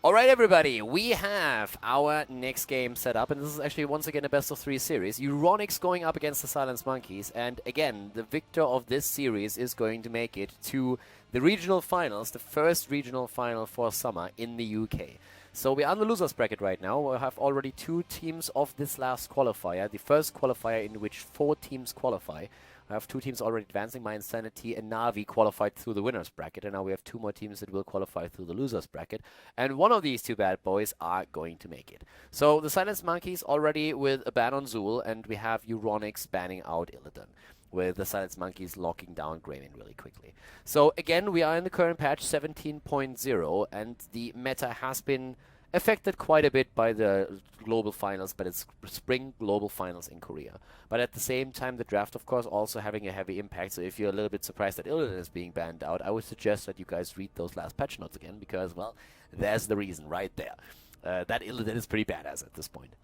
Alright everybody, we have our next game set up, and this is actually once again a best of 3 series. Euronics going up against the Silence Monkeys, and again, the victor of this series is going to make it to the regional finals, the first regional final for summer in the UK. So we are on the losers bracket right now. We have already 2 teams of this last qualifier, the first qualifier in which 4 teams qualify. I have 2 teams already advancing. My Insanity and Navi qualified through the winners bracket, and now we have 2 more teams that will qualify through the losers bracket. And one of these 2 bad boys are going to make it. So the Silence Monkeys already with a ban on Zool, and we have Euronics banning out Illidan, with the Silence Monkeys locking down Greymane really quickly. So again, we are in the current patch 17.0, and the meta has been affected quite a bit by the global finals, but it's spring global finals in Korea. But at the same time, the draft, of course, also having a heavy impact. So if you're a little bit surprised that Illidan is being banned out, I would suggest that you guys read those last patch notes again, because, well, there's the reason right there. That Illidan is pretty badass at this point.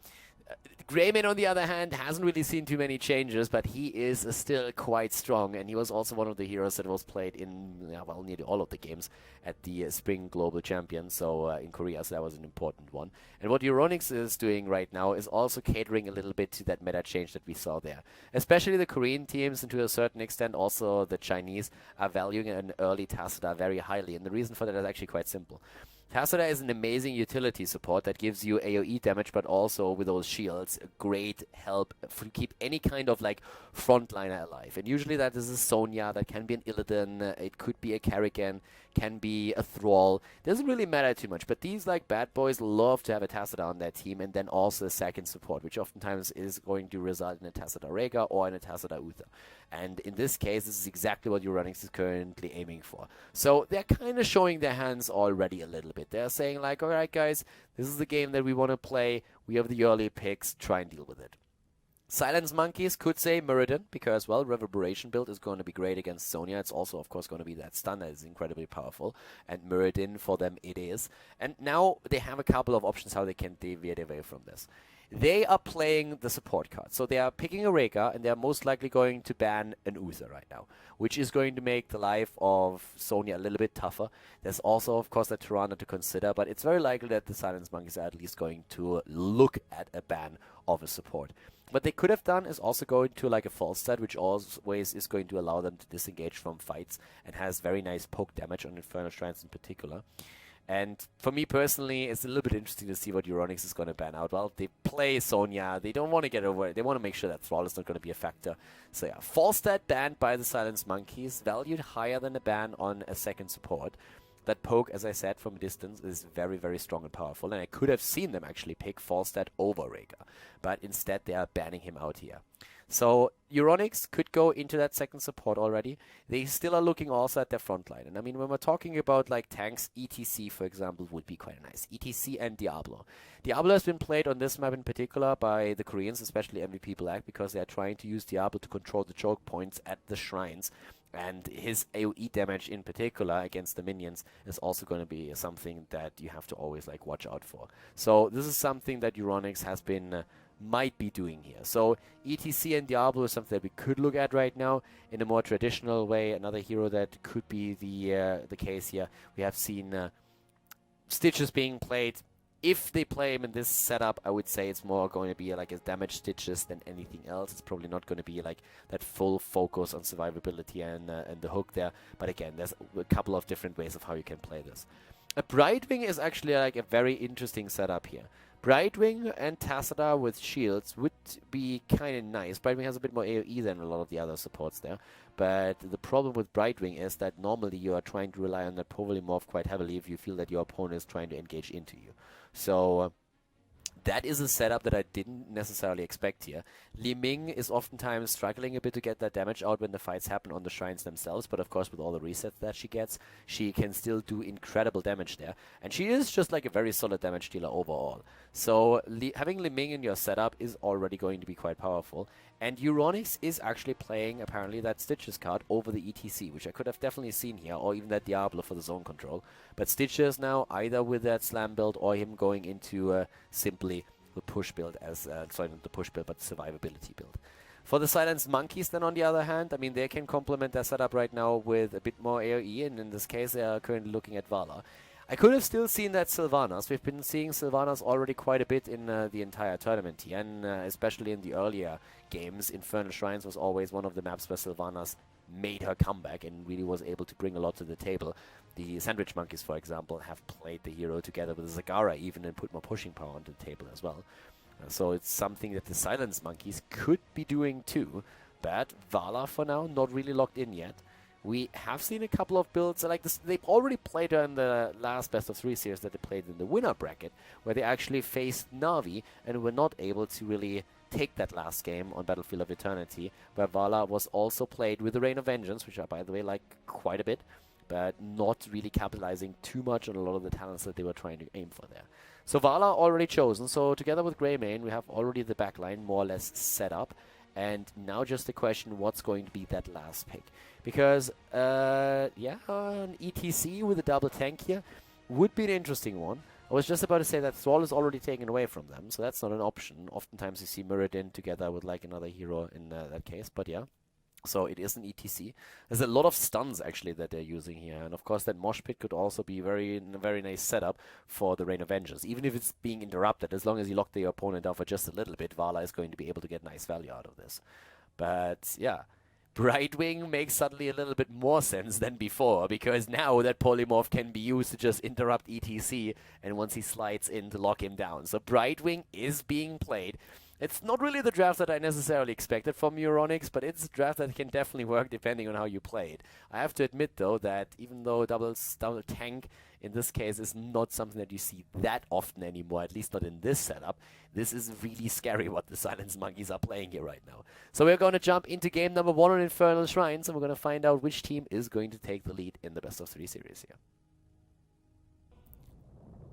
Greymane, on the other hand, hasn't really seen too many changes, but he is still quite strong, and he was also one of the heroes that was played in, well, nearly all of the games at the Spring Global Champion, so in Korea, so that was an important one. And what Euronics is doing right now is also catering a little bit to that meta change that we saw there. Especially the Korean teams, and to a certain extent also the Chinese, are valuing an early Tassadar very highly, and the reason for that is actually quite simple. Tassadar is an amazing utility support that gives you AoE damage, but also with those shields, a great help to keep any kind of like frontliner alive. And usually that is a Sonya, that can be an Illidan, it could be a Karrigan, can be a Thrall. Doesn't really matter too much, but these like bad boys love to have a Tassadar on their team, and then also a second support, which oftentimes is going to result in a Tassadar Rega or in a Tassadar Uther. And in this case, this is exactly what Euronics is currently aiming for. So they're kind of showing their hands already a little bit. They're saying like, alright guys, this is the game that we want to play. We have the early picks. Try and deal with it. Silence Monkeys could say Muradin, because, well, Reverberation build is going to be great against Sonya. It's also, of course, going to be that stun that is incredibly powerful. And Muradin, for them, it is. And now they have a couple of options how they can deviate away from this. They are playing the support card. So they are picking a Rega, and they are most likely going to ban an Uther right now, which is going to make the life of Sonya a little bit tougher. There's also, of course, the Tirana to consider, but it's very likely that the Silence Monkeys are at least going to look at a ban of a support. What they could have done is also go into like a false stat, which always is going to allow them to disengage from fights and has very nice poke damage on Infernal Shrines in particular. And for me personally, it's a little bit interesting to see what Euronics is going to ban out. Well, they play Sonya. They don't want to get away. They want to make sure that Thrall is not going to be a factor. So yeah, false stat banned by the Silence Monkeys, valued higher than a ban on a second support. That poke, as I said, from a distance is very, very strong and powerful. And I could have seen them actually pick Falstad over Rega. But instead, they are banning him out here. So Euronics could go into that second support already. They still are looking also at their front line. And I mean, when we're talking about like tanks, ETC, for example, would be quite nice. ETC and Diablo. Diablo has been played on this map in particular by the Koreans, especially MVP Black, because they are trying to use Diablo to control the choke points at the shrines. And his AoE damage in particular against the minions is also going to be something that you have to always like watch out for. So this is something that Euronics has been might be doing here. So ETC and Diablo is something that we could look at right now in a more traditional way. Another hero that could be the case here. We have seen Stitches being played. If they play him in this setup, I would say it's more going to be like a damage Stitches than anything else. It's probably not going to be like that full focus on survivability and the hook there. But again, there's a couple of different ways of how you can play this. A Brightwing is actually like a very interesting setup here. Brightwing and Tassadar with shields would be kind of nice. Brightwing has a bit more AoE than a lot of the other supports there. But the problem with Brightwing is that normally you are trying to rely on that polymorph quite heavily if you feel that your opponent is trying to engage into you. So that is a setup that I didn't necessarily expect here. Li Ming is oftentimes struggling a bit to get that damage out when the fights happen on the shrines themselves, but of course with all the resets that she gets, she can still do incredible damage there. And she is just like a very solid damage dealer overall. So having Li Ming in your setup is already going to be quite powerful. And Euronics is actually playing, apparently, that Stitches card over the ETC, which I could have definitely seen here, or even that Diablo for the zone control. But Stitches now, either with that slam build, or him going into simply the push build as, sorry, not the push build, but the survivability build. For the Silence Monkeys, then, on the other hand, I mean, they can complement their setup right now with a bit more AoE, and in this case, they are currently looking at Vala. I could have still seen that Sylvanas. We've been seeing Sylvanas already quite a bit in the entire tournament here, and especially in the earlier games. Infernal Shrines was always one of the maps where Sylvanas made her comeback and really was able to bring a lot to the table. The Sandwich Monkeys, for example, have played the hero together with Zagara even and put more pushing power onto the table as well. So it's something that the Silence Monkeys could be doing too, but Vala for now not really locked in yet. We have seen a couple of builds like this. They've already played her in the last best of 3 series that they played in the winner bracket, where they actually faced Na'Vi and were not able to really take that last game on Battlefield of Eternity, where Vala was also played with the Reign of Vengeance, which I, by the way, like quite a bit, but not really capitalizing too much on a lot of the talents that they were trying to aim for there. So Vala already chosen. So together with Greymane, we have already the backline more or less set up. And now just the question, what's going to be that last pick? Because, yeah, an ETC with a double tank here would be an interesting one. I was just about to say that Thrall is already taken away from them, so that's not an option. Oftentimes you see Mirrodin together with like another hero in that case, but yeah. So it is an ETC. There's a lot of stuns actually that they're using here, and of course that Mosh Pit could also be a very nice setup for the Reign of Vengeance. Even if it's being interrupted, as long as you lock the opponent down for just a little bit, Vala is going to be able to get nice value out of this. But yeah, Brightwing makes suddenly a little bit more sense than before, because now that Polymorph can be used to just interrupt ETC, and once he slides in to lock him down. So Brightwing is being played. It's not really the draft that I necessarily expected from Euronics, but it's a draft that can definitely work depending on how you play it. I have to admit, though, that even though double tank in this case is not something that you see that often anymore, at least not in this setup, this is really scary what the Silence Monkeys are playing here right now. So we're going to jump into game number 1 on Infernal Shrines, and we're going to find out which team is going to take the lead in the best of 3 series here.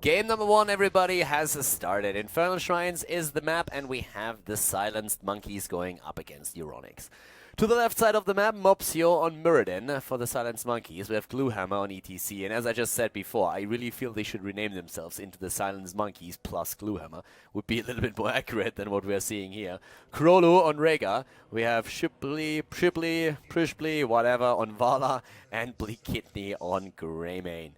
Game number 1, everybody, has started. Infernal Shrines is the map, and we have the Silenced Monkeys going up against Euronics. To the left side of the map, Mopsio on Mirrodin for the Silenced Monkeys. We have Gluehammer on ETC, and as I just said before, I really feel they should rename themselves into the Silenced Monkeys plus Gluehammer. Would be a little bit more accurate than what we're seeing here. Krolu on Rega. We have Shipley, Prishbly, whatever on Vala, and Bleak Kidney on Greymane.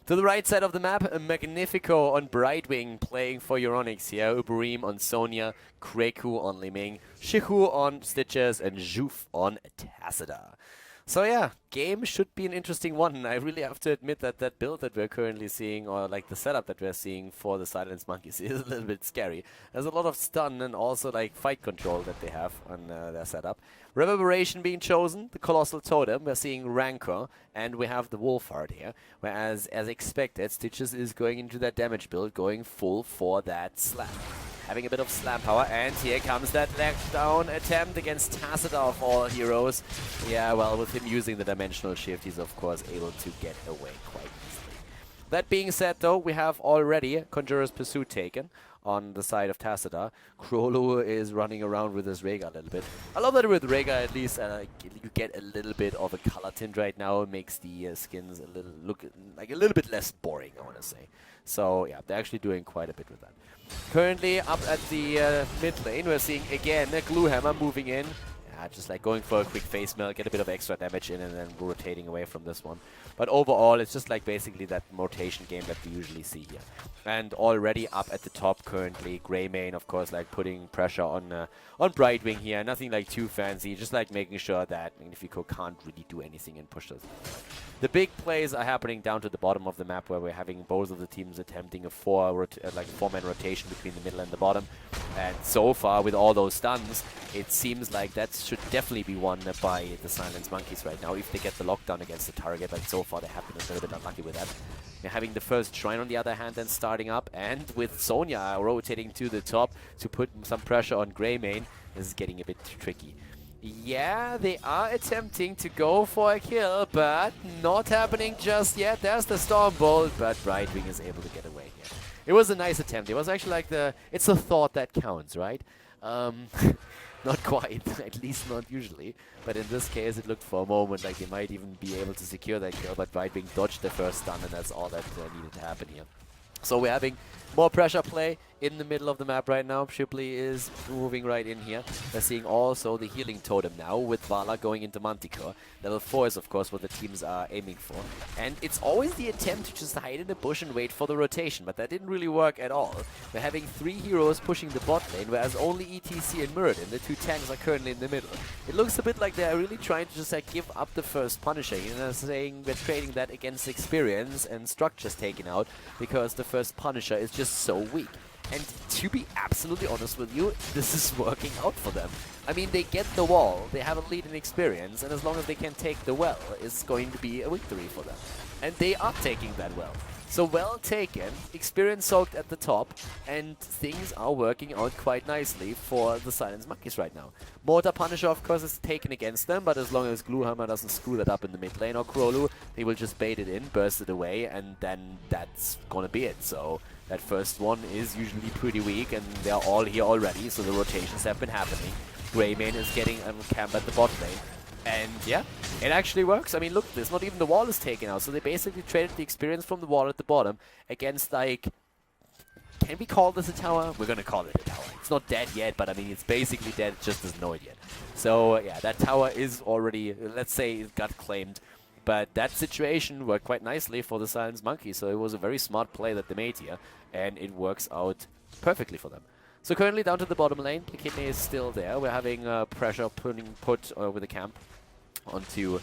To the right side of the map, Magnifico on Brightwing playing for Euronics here, Uberim on Sonya, Kreku on Liming, Shihu on Stitches, and Juf on Tacita. So yeah, game should be an interesting one. I really have to admit that that build that we're currently seeing, or like the setup that we're seeing for the Silence Monkeys, is a little bit scary. There's a lot of stun and also like fight control that they have on their setup. Reverberation being chosen, the Colossal Totem, we're seeing Rancor, and we have the Wolfheart here. Whereas, as expected, Stitches is going into that damage build, going full for that slam. Having a bit of slam power, and here comes that leg down attempt against Tacita of all heroes. Yeah, well, with him using the Dimensional Shift, he's of course able to get away quite easily. That being said, though, we have already Conjurer's Pursuit taken on the side of Tacita. Krolu is running around with his Rega a little bit. I love that with Rega, at least you get a little bit of a color tint right now. It makes the skins a little look like a little bit less boring, I want to say. So yeah, they're actually doing quite a bit with that. Currently up at the mid lane, we're seeing again a Gluehammer moving in. Yeah, just like going for a quick face melt, get a bit of extra damage in, and then rotating away from this one. But overall, it's just like basically that rotation game that we usually see here. And already up at the top currently, Greymane, of course, like putting pressure on Brightwing here. Nothing like too fancy, just like making sure that Magnifico can't really do anything and push us. The big plays are happening down to the bottom of the map, where we're having both of the teams attempting a four-man rotation between the middle and the bottom. And so far, with all those stuns, it seems like that should definitely be won by the Silence Monkeys right now, if they get the lockdown against the target. But so far, they have been a little bit unlucky with that. We're having the first Shrine, on the other hand, then starting up, and with Sonya rotating to the top to put some pressure on Greymane, this is getting a bit tricky. Yeah, they are attempting to go for a kill, but not happening just yet. There's the Stormbolt, but Brightwing is able to get away here. It was a nice attempt. It was actually like it's a thought that counts, right? Not quite, at least not usually. But in this case, it looked for a moment like they might even be able to secure that kill, but Brightwing dodged the first stun, and that's all that needed to happen here. So we're having more pressure play in the middle of the map right now. Shipley is moving right in here. We're seeing also the healing totem now with Vala going into Manticore. Level 4 is of course what the teams are aiming for. And it's always the attempt to just hide in the bush and wait for the rotation, but that didn't really work at all. We're having 3 heroes pushing the bot lane, whereas only ETC and Muradin, the 2 tanks, are currently in the middle. It looks a bit like they're really trying to just like give up the first Punisher, you know, saying we're trading that against experience and structures taken out because the first Punisher is just so weak. And to be absolutely honest with you, this is working out for them. I mean, they get the wall, they have a lead in experience, and as long as they can take the well, it's going to be a victory for them. And they are taking that well. So well taken, experience soaked at the top, and things are working out quite nicely for the Silence Monkeys right now. Mortar Punisher, of course, is taken against them, but as long as Gluehammer doesn't screw that up in the mid lane, or Krolu, they will just bait it in, burst it away, and then that's gonna be it. So that first one is usually pretty weak, and they're all here already, so the rotations have been happening. Greymane is getting a camp at the bot lane. And yeah, it actually works. I mean, look at this. Not even the wall is taken out. So they basically traded the experience from the wall at the bottom against, like, can we call this a tower? We're going to call it a tower. It's not dead yet, but I mean, it's basically dead. It just doesn't know it yet. So yeah, that tower is already, let's say, it got claimed. But that situation worked quite nicely for the Silence Monkey. So it was a very smart play that they made here. And it works out perfectly for them. So currently down to the bottom lane, Kidney is still there. We're having pressure put with the camp onto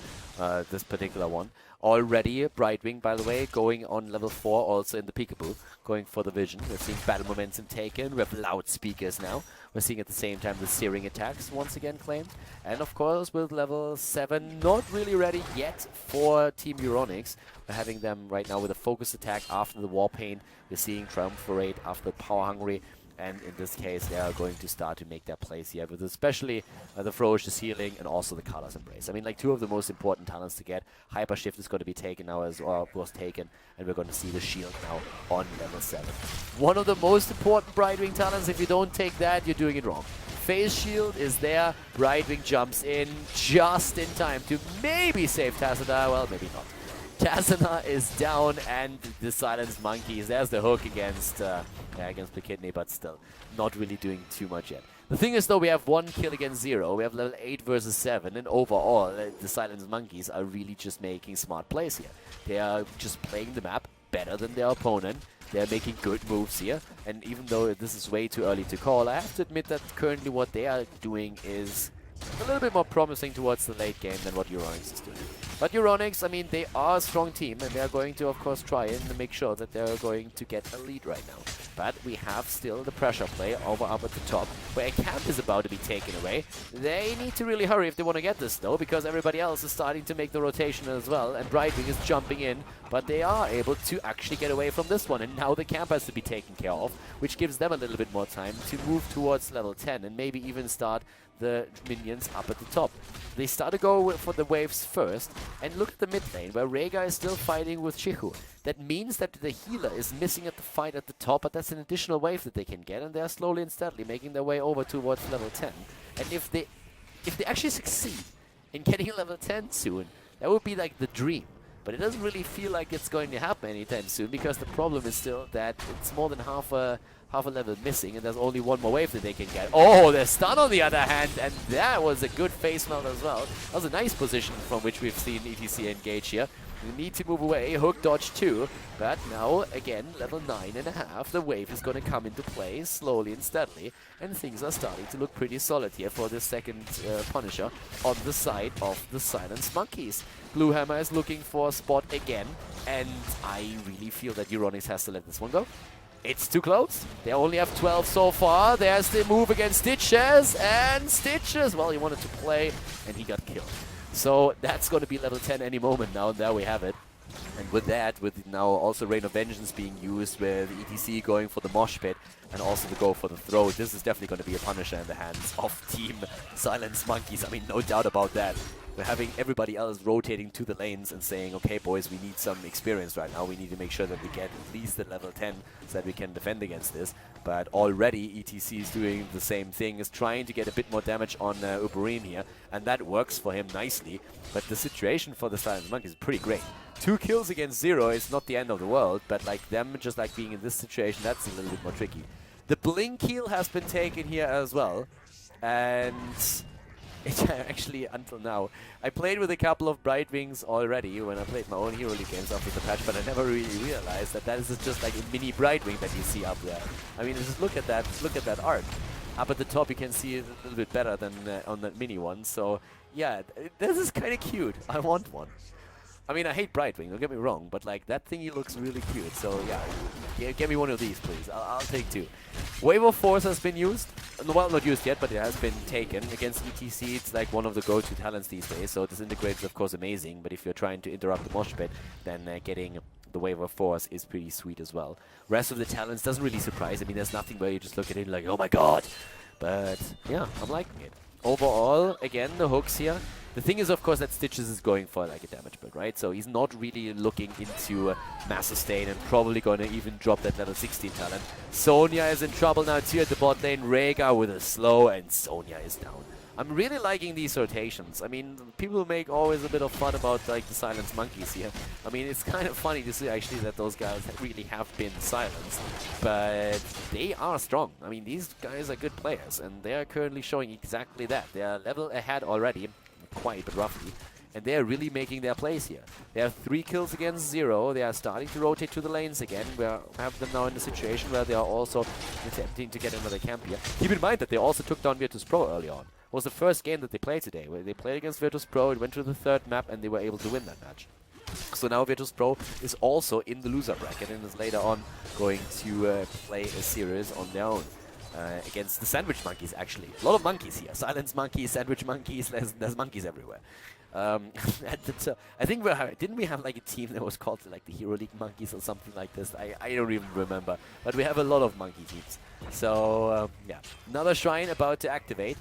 this particular one. Already, Brightwing, by the way, going on level 4, also in the peekaboo, going for the vision. We're seeing battle momentum taken. We have loudspeakers now. We're seeing at the same time the searing attacks once again claimed. And of course, with level 7, not really ready yet for Team Euronics. We're having them right now with a focus attack after the Warpaint. We're seeing Triumvirate after Power Hungry. And in this case, they are going to start to make their plays here, with especially the Ferocious Healing and also the Color's Embrace. I mean, like, 2 of the most important talents to get. Hyper Shift is going to be taken now, as well, was taken, and we're going to see the Shield now on level 7. One of the most important Brightwing talents. If you don't take that, you're doing it wrong. Phase Shield is there. Brightwing jumps in just in time to maybe save Tassadar. Well, maybe not. Tassadar is down, and the Silence Monkeys, there's the hook against the Kidney, but still not really doing too much yet. The thing is, though, we have 1 kill against 0. We have level 8 versus 7, and overall, the Silence Monkeys are really just making smart plays here. They are just playing the map better than their opponent. They're making good moves here, and even though this is way too early to call, I have to admit that currently what they are doing is a little bit more promising towards the late game than what Euronics is doing. But Euronics, I mean, they are a strong team, and they are going to, of course, try and make sure that they're going to get a lead right now. But we have still the pressure play over up at the top, where a camp is about to be taken away. They need to really hurry if they want to get this, though, because everybody else is starting to make the rotation as well, and Brightwing is jumping in, but they are able to actually get away from this one, and now the camp has to be taken care of, which gives them a little bit more time to move towards level 10, and maybe even start the minions up at the top. They start to go for the waves first, and look at the mid lane, where Rhaegar is still fighting with Chihu. That means that the healer is missing at the fight at the top, but that's an additional wave that they can get, and they're slowly and steadily making their way over towards level 10. And if they actually succeed in getting level 10 soon, that would be like the dream. But it doesn't really feel like it's going to happen anytime soon, because the problem is still that it's more than half a level missing, and there's only 1 more wave that they can get. Oh, they're stunned on the other hand, and that was a good face melt as well. That was a nice position from which we've seen ETC engage here. We need to move away, hook dodge too, but now, again, level 9.5, the wave is going to come into play slowly and steadily, and things are starting to look pretty solid here for the second Punisher on the side of the Silence Monkeys. Gluehammer is looking for a spot again, and I really feel that Euronics has to let this one go. It's too close. They only have 12 so far. There's the move against Stitches, and Stitches, well, he wanted to play, and he got killed. So that's going to be level 10 any moment now, and there we have it. And with that, with now also Rain of Vengeance being used, with ETC going for the mosh pit, and also to go for the throw, this is definitely going to be a Punisher in the hands of Team Silence Monkeys. I mean, no doubt about that. We're having everybody else rotating to the lanes and saying, okay, boys, we need some experience right now. We need to make sure that we get at least the level 10 so that we can defend against this. But already, ETC is doing the same thing, is trying to get a bit more damage on Uberine here, and that works for him nicely. But the situation for the Silent Monkeys is pretty great. 2 kills against 0 is not the end of the world, but like them just like being in this situation, that's a little bit more tricky. The Blink heal has been taken here as well. And it actually, until now, I played with a couple of Brightwings already when I played my own Hero League games after the patch, but I never really realized that that is just like a mini Brightwing that you see up there. I mean, just look at that art. Up at the top, you can see it a little bit better than on that mini one. So yeah, this is kind of cute. I want one. I mean, I hate Brightwing, don't get me wrong, but like that thingy looks really cute. So yeah, get me one of these, please. I'll take 2. Wave of Force has been used. Well, not used yet, but it has been taken. Against ETC, it's like one of the go-to talents these days. So Disintegrate is, of course, amazing. But if you're trying to interrupt the mosh pit, then getting the Wave of Force is pretty sweet as well. Rest of the talents doesn't really surprise. I mean, there's nothing where you just look at it like, oh my god! But yeah, I'm liking it. Overall, again, the hooks here. The thing is, of course, that Stitches is going for like a damage build, right? So he's not really looking into mass sustain and probably going to even drop that level 16 talent. Sonya is in trouble now too at the bot lane. Rhaegar with a slow, and Sonya is down. I'm really liking these rotations. I mean, people make always a bit of fun about like the silenced monkeys here. I mean, it's kind of funny to see actually that those guys really have been silenced, but they are strong. I mean, these guys are good players, and they are currently showing exactly that. They are level ahead already, quite but roughly, and they are really making their plays here. They have 3 kills against 0. They are starting to rotate to the lanes again. We have them now in a situation where they are also attempting to get another camp here. Keep in mind that they also took down Virtus Pro early on. It was the first game that they played today, where they played against Virtus Pro. It went to the 3rd map, and they were able to win that match. So now Virtus Pro is also in the loser bracket and is later on going to play a series on their own. Against the Sandwich Monkeys, actually. A lot of monkeys here. Silence monkeys, Sandwich monkeys, there's monkeys everywhere. I think didn't we have like a team that was called like the Hero League Monkeys or something like this? I don't even remember. But we have a lot of monkey teams. So yeah, another shrine about to activate.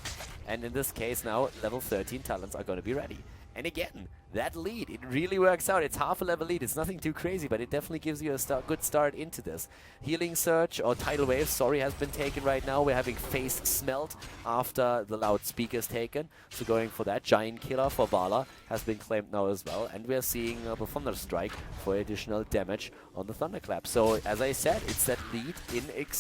And in this case now, level 13 talents are going to be ready. And again, that lead, it really works out. It's half a level lead. It's nothing too crazy, but it definitely gives you a good start into this. Healing Surge, or Tidal Wave, sorry, has been taken right now. We're having Face Smelt after the loudspeaker is taken. So going for that. Giant Killer for Vala has been claimed now as well. And we're seeing the Thunder Strike for additional damage on the Thunderclap. So as I said, it's that lead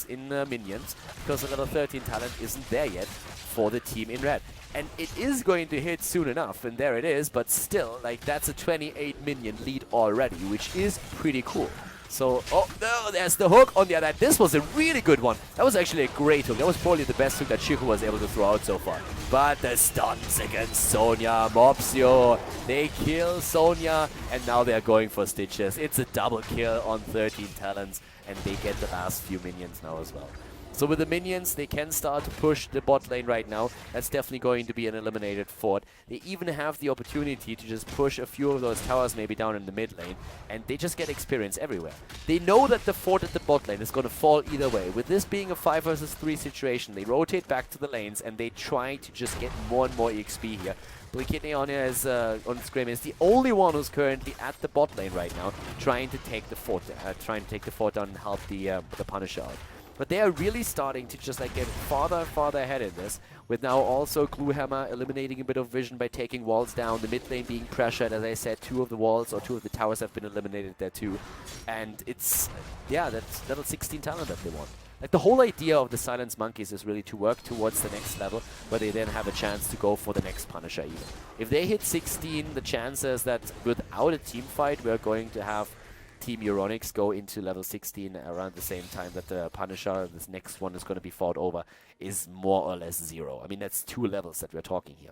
in minions, because the level 13 talent isn't there yet for the team in red. And it is going to hit soon enough, and there it is, but still, like, that's a 28 minion lead already, which is pretty cool. So, oh no, there's the hook on the other. This was a really good one. That was actually a great hook. That was probably the best hook that Chico was able to throw out so far. But the stuns against Sonya, Mopsio, they kill Sonya, and now they're going for Stitches. It's a double kill on 13 talents, and they get the last few minions now as well. So with the minions, they can start to push the bot lane right now. That's definitely going to be an eliminated fort. They even have the opportunity to just push a few of those towers maybe down in the mid lane, and they just get experience everywhere. They know that the fort at the bot lane is going to fall either way. With this being a 5 versus 3 situation, they rotate back to the lanes, and they try to just get more and more EXP here. Blinkitneonia is on Scream is the only one who's currently at the bot lane right now, trying to take the fort down and help the Punisher out. But they are really starting to just like get farther and farther ahead in this, with now also Gluehammer eliminating a bit of vision by taking walls down, the mid lane being pressured. As I said, 2 of the walls or 2 of the towers have been eliminated there too. And it's, yeah, that's level 16 talent that they want. Like, the whole idea of the Silence Monkeys is really to work towards the next level, where they then have a chance to go for the next Punisher even. If they hit 16, the chances that without a team fight, we're going to have Team Euronics go into level 16 around the same time that the Punisher, this next one, is going to be fought over, is more or less 0. I mean, that's 2 levels that we're talking here.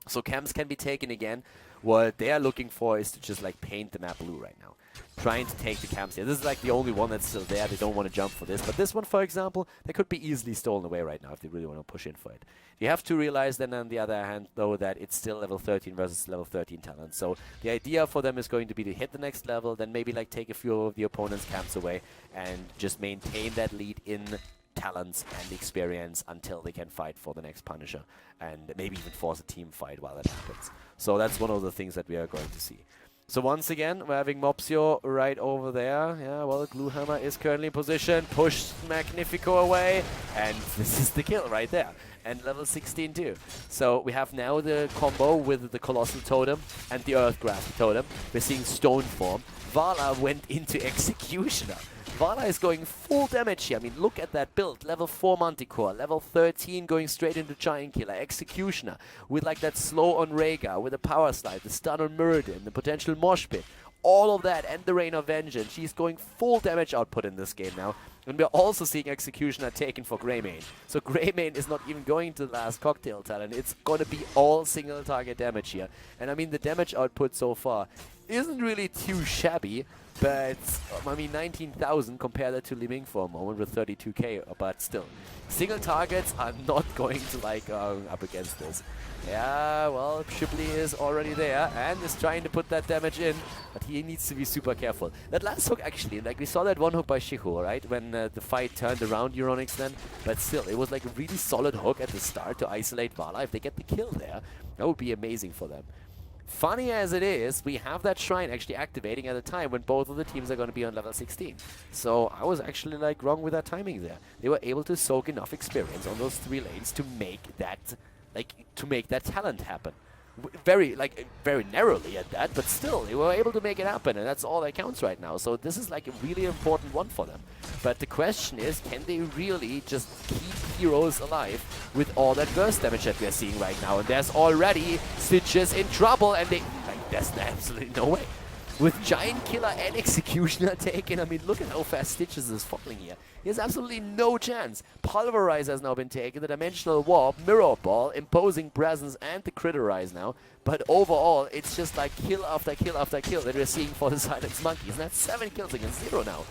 So camps can be taken again. What they are looking for is to just like paint the map blue right now. Trying to take the camps here. This is like the only one that's still there. They don't want to jump for this. But this one, for example, they could be easily stolen away right now if they really want to push in for it. You have to realize then, on the other hand, though, that it's still level 13 versus level 13 talent. So the idea for them is going to be to hit the next level, then maybe like take a few of the opponent's camps away and just maintain that lead in talents and experience until they can fight for the next Punisher, and maybe even force a team fight while that happens. So that's one of the things that we are going to see. So once again, we're having Mopsio right over there. Yeah, well, Gluehammer is currently in position. Push Magnifico away, and this is the kill right there. And level 16 too. So we have now the combo with the Colossal Totem and the Earthgraph Totem. We're seeing Stone form. Vala went into Executioner. Vala is going full damage here. I mean, look at that build. Level 4 Manticore, level 13 going straight into Giant Killer, Executioner, with like that slow on Rhaegar, with a power slide, the stun on Muradin, the potential mosh pit. All of that and the Rain of Vengeance. She's going full damage output in this game now. And we're also seeing Executioner taken for Greymane. So Greymane is not even going to the last cocktail talent. It's going to be all single target damage here. And I mean, the damage output so far isn't really too shabby. But, I mean, 19,000, compare that to Li Ming for a moment with 32k, but still. Single targets are not going to, like, up against this. Yeah, well, Shipley is already there and is trying to put that damage in, but he needs to be super careful. That last hook, actually, like, we saw that one hook by Shiho, right, when the fight turned around Euronics then, but still, it was, like, a really solid hook at the start to isolate Vala. If they get the kill there, that would be amazing for them. Funny as it is, we have that shrine actually activating at a time when both of the teams are going to be on level 16. So I was actually like wrong with that timing there. They were able to soak enough experience on those 3 lanes to make that talent happen. Very narrowly at that, but still, they were able to make it happen, and that's all that counts right now. So this is like a really important one for them. But the question is, can they really just keep heroes alive with all that burst damage that we're seeing right now? And there's already Stitches in trouble, and there's absolutely no way. With Giant Killer and Executioner taken, I mean, look at how fast Stitches is falling here. He has absolutely no chance. Pulverize has now been taken, the Dimensional Warp, Mirror Ball, Imposing Presence, and the Criterize now. But overall, it's just like kill after kill after kill that we're seeing for the Silence Monkeys. And that's 7 kills against 0 now.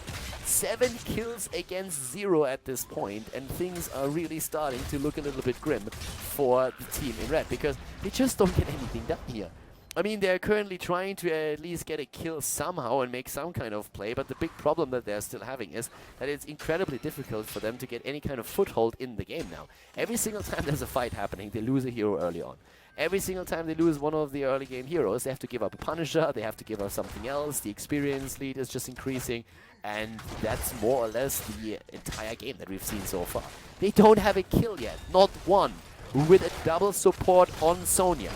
7 kills against 0 at this point, and things are really starting to look a little bit grim for the team in red, because they just don't get anything done here. I mean, they're currently trying to at least get a kill somehow and make some kind of play, but the big problem that they're still having is that it's incredibly difficult for them to get any kind of foothold in the game now. Every single time there's a fight happening, they lose a hero early on. Every single time they lose one of the early game heroes, they have to give up a Punisher, they have to give up something else, the experience lead is just increasing, and that's more or less the entire game that we've seen so far. They don't have a kill yet, not one, with a double support on Sonya.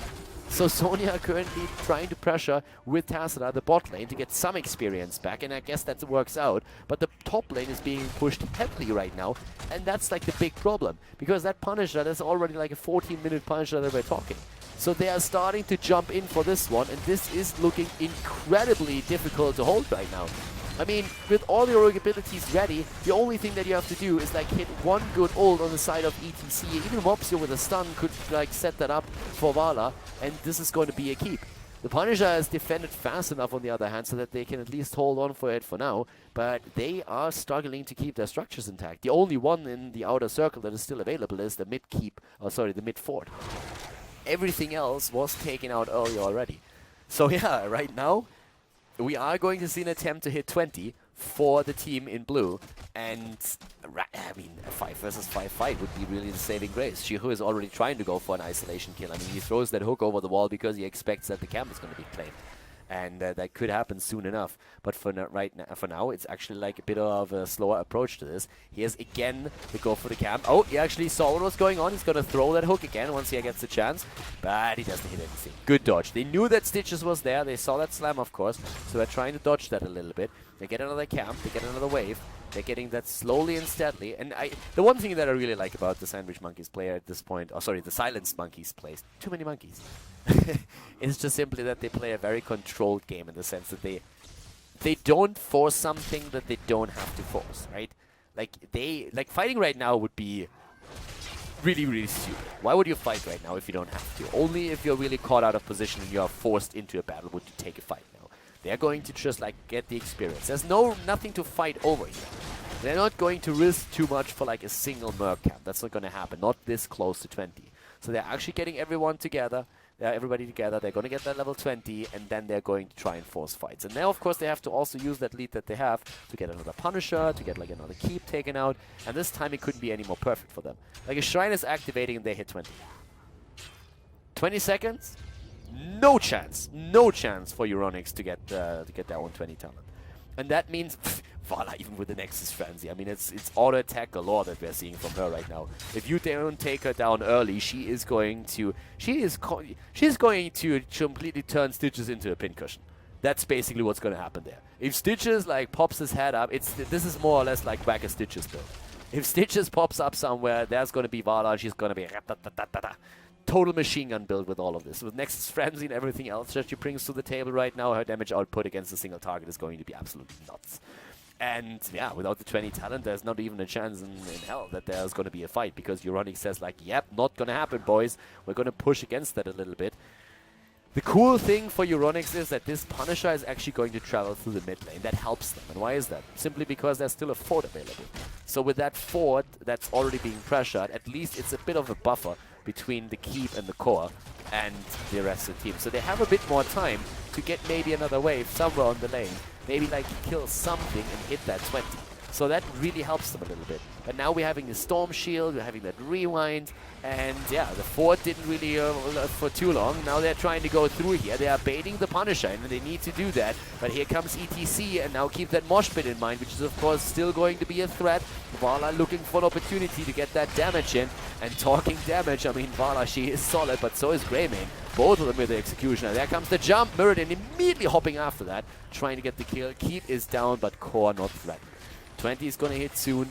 So Sonya currently trying to pressure with Tassadar the bot lane to get some experience back, and I guess that works out. But the top lane is being pushed heavily right now, and that's like the big problem. Because that Punisher, that's already like a 14-minute Punisher that we're talking. So they are starting to jump in for this one, and this is looking incredibly difficult to hold right now. I mean, with all your abilities ready, the only thing that you have to do is like hit one good ult on the side of ETC. Even Mopsio with a stun could like set that up for Vala, and this is going to be a keep. The Punisher is defended fast enough on the other hand so that they can at least hold on for it for now, but they are struggling to keep their structures intact. The only one in the outer circle that is still available is the mid keep, the mid fort. Everything else was taken out early already. So yeah, right now, we are going to see an attempt to hit 20 for the team in blue, and I mean, a 5 versus 5 fight would be really the saving grace. Shiho is already trying to go for an isolation kill. I mean, he throws that hook over the wall because he expects that the camp is going to be claimed. And that could happen soon enough. But for now, it's actually like a bit of a slower approach to this. Here's again the go for the camp. Oh, he actually saw what was going on. He's going to throw that hook again once he gets the chance. But he doesn't hit anything. Good dodge. They knew that Stitches was there. They saw that slam, of course. So they're trying to dodge that a little bit. They get another camp. They get another wave. They're getting that slowly and steadily. And the one thing that I really like about the Sandwich Monkeys player at this point, the Silenced Monkeys plays, too many monkeys. It's just simply that they play a very controlled game in the sense that they don't force something that they don't have to force, right? Like fighting right now would be really, really stupid. Why would you fight right now if you don't have to? Only if you're really caught out of position and you are forced into a battle would you take a fight now. They're going to just like get the experience. There's nothing to fight over here. They're not going to risk too much for like a single Merc camp. That's not going to happen. Not this close to 20. So they're actually getting everyone together. Everybody together. They're going to get that level 20, and then they're going to try and force fights. And now, of course, they have to also use that lead that they have to get another Punisher, to get like another keep taken out. And this time it couldn't be any more perfect for them. Like a Shrine is activating and they hit 20. 20 seconds? No chance. No chance for Euronics to get their own 20 talent. And that means Vala, even with the Nexus Frenzy. I mean, it's auto attack galore that we're seeing from her right now. If you don't take her down early, she is going to completely turn Stitches into a pincushion. That's basically what's going to happen there. If Stitches like pops his head up, this is more or less like Whack a Stitches build. If Stitches pops up somewhere, there's going to be Vala. She's going to be total machine gun build with all of this. With Nexus Frenzy and everything else that she brings to the table right now, her damage output against a single target is going to be absolutely nuts. And yeah, without the 20 talent, there's not even a chance in hell that there's going to be a fight, because Euronics says like, yep, not going to happen, boys. We're going to push against that a little bit. The cool thing for Euronics is that this Punisher is actually going to travel through the mid lane. That helps them. And why is that? Simply because there's still a fort available. So with that fort that's already being pressured, at least it's a bit of a buffer between the keep and the core and the rest of the team. So they have a bit more time to get maybe another wave somewhere on the lane. Maybe like kill something and hit that 20. So that really helps them a little bit. But now we're having the Storm Shield, we're having that Rewind, and yeah, the fort didn't really for too long. Now they're trying to go through here. They are baiting the Punisher, and they need to do that. But here comes ETC, and now keep that Mosh Pit in mind, which is of course still going to be a threat. Vala looking for an opportunity to get that damage in. And talking damage, I mean, Vala, she is solid, but so is Greymane. Both of them with the Executioner. There comes the jump. Mirrodin immediately hopping after that, trying to get the kill. Keep is down, but core not threatened. 20 is going to hit soon.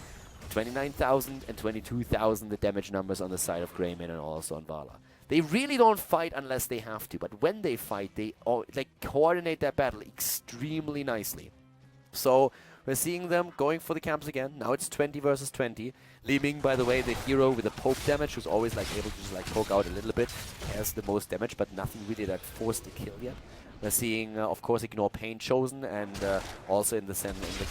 29,000 and 22,000 the damage numbers on the side of Greymane and also on Vala. They really don't fight unless they have to, but when they fight, they like coordinate their battle extremely nicely. So we're seeing them going for the camps again. Now it's 20 versus 20. Li Ming, by the way, the hero with the poke damage, who's always like able to just like poke out a little bit, has the most damage, but nothing really that forced the kill yet. We're seeing, of course, Ignore Pain chosen, and also in the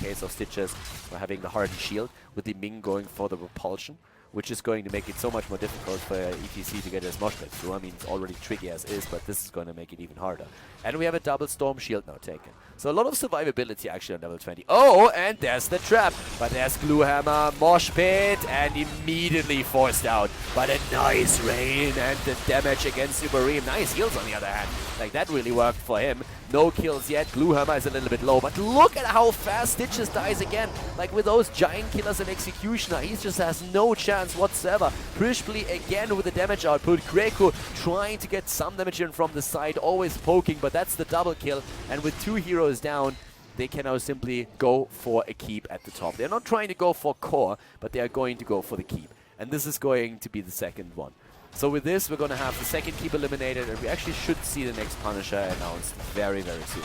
case of Stitches, we're having the Hardened Shield, with the Ming going for the Repulsion, which is going to make it so much more difficult for ETC to get his Mosh Pit through. I mean, it's already tricky as is, but this is going to make it even harder. And we have a double Storm Shield now taken. So a lot of survivability actually on level 20. Oh, and there's the trap. But there's Gluehammer, Mosh Pit, and immediately forced out. But a nice rain and the damage against Ubereem. Nice heals on the other hand. Like, that really worked for him. No kills yet. Gluehammer is a little bit low, but look at how fast Stitches dies again. Like, with those giant killers and Executioner, he just has no chance whatsoever. Prishpli again with the damage output. Greco trying to get some damage in from the side, always poking, but that's the double kill. And with 2 heroes down, they can now simply go for a keep at the top. They're not trying to go for core, but they are going to go for the keep. And this is going to be the second one. So with this, we're going to have the second keep eliminated, and we actually should see the next Punisher announced very, very soon.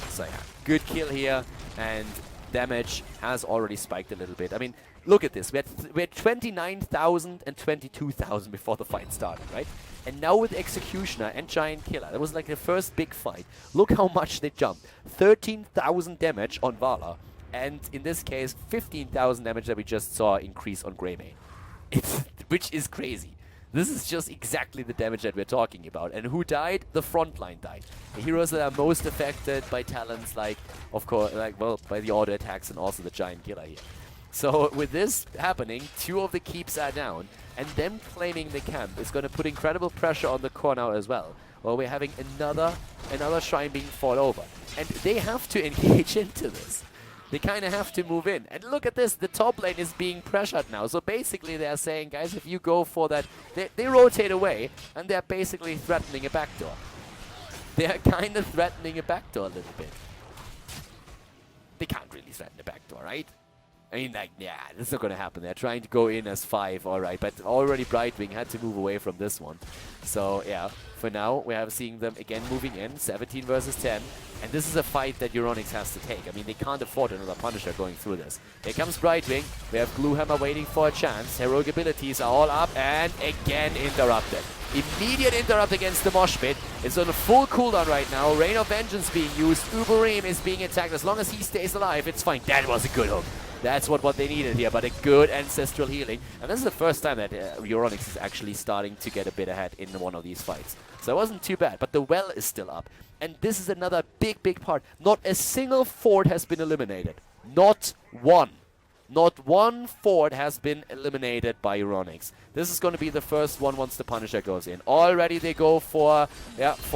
So yeah, good kill here, and damage has already spiked a little bit. I mean, look at this. We had 29,000 and 22,000 before the fight started, right? And now with Executioner and Giant Killer, that was like the first big fight. Look how much they jumped. 13,000 damage on Vala, and in this case, 15,000 damage that we just saw increase on Greymane. Which is crazy. This is just exactly the damage that we're talking about. And who died? The frontline died. The heroes that are most affected by talents like, of course, like, well, by the auto attacks and also the Giant Killer here. So with this happening, 2 of the keeps are down, and them claiming the camp is going to put incredible pressure on the core now as well. Well, we're having another shrine being fought over. And they have to engage into this. They kind of have to move in. And look at this, the top lane is being pressured now. So basically they're saying, guys, if you go for that, they rotate away, and they're basically threatening a backdoor. They're kind of threatening a backdoor a little bit. They can't really threaten a backdoor, right? I mean, like, yeah, this is not going to happen. They're trying to go in as 5, all right. But already Brightwing had to move away from this one. So, yeah, for now, we are seeing them again moving in, 17 versus 10. And this is a fight that Euronics has to take. I mean, they can't afford another Punisher going through this. Here comes Brightwing. We have Gluehammer waiting for a chance. Heroic abilities are all up, and again interrupted. Immediate interrupt against the Mosh Pit. It's on a full cooldown right now. Rain of Vengeance being used. Ubereem is being attacked. As long as he stays alive, it's fine. That was a good hook. That's what they needed here, but a good ancestral healing. And this is the first time that Euronics is actually starting to get a bit ahead in one of these fights. So it wasn't too bad, but the well is still up. And this is another big, big part. Not a single fort has been eliminated. Not one. Not one fort has been eliminated by Euronics. This is going to be the first one once the Punisher goes in. Already they go for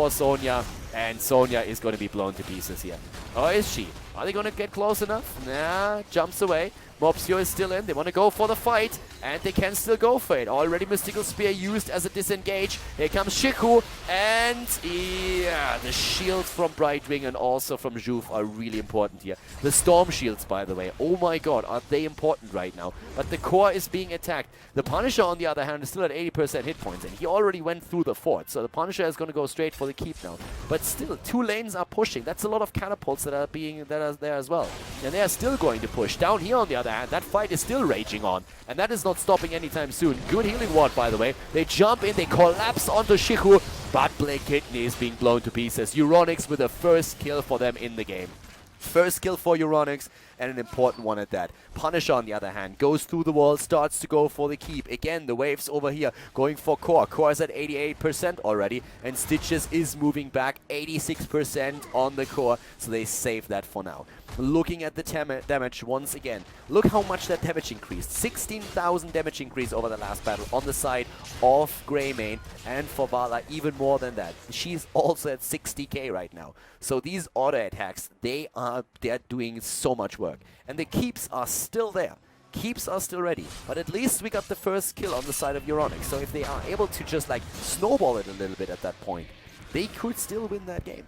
Sonya, and Sonya is going to be blown to pieces here. Or is she? Are they going to get close enough? Nah, jumps away. Mopsio is still in. They want to go for the fight, and they can still go for it. Already Mystical Spear used as a disengage. Here comes Shiku, and yeah, the shields from Brightwing and also from Juve are really important here. The Storm Shields, by the way, oh my god, are they important right now. But the core is being attacked. The Punisher, on the other hand, is still at 80% hit points, and he already went through the fort, so the Punisher is going to go straight for the keep now. But still, 2 lanes are pushing. That's a lot of catapults that are there as well. And they are still going to push. Down here, on the other hand, that fight is still raging on, and that is not stopping anytime soon. Good healing ward, by the way. They jump in, they collapse onto Shiku, but Blake Kidney is being blown to pieces. Euronics with the first kill for them in the game. First kill for Euronics, and an important one at that. Punisher, on the other hand, goes through the wall, starts to go for the keep. Again, the waves over here going for Core. Core is at 88% already, and Stitches is moving back 86% on the Core, so they save that for now. Looking at the damage once again, look how much that damage increased. 16,000 damage increase over the last battle on the side of Greymane, and for Vala even more than that. She's also at 60k right now. So these auto attacks, they're doing so much work. And the keeps are still there. Keeps are still ready. But at least we got the first kill on the side of Euronics. So if they are able to just like snowball it a little bit at that point, they could still win that game.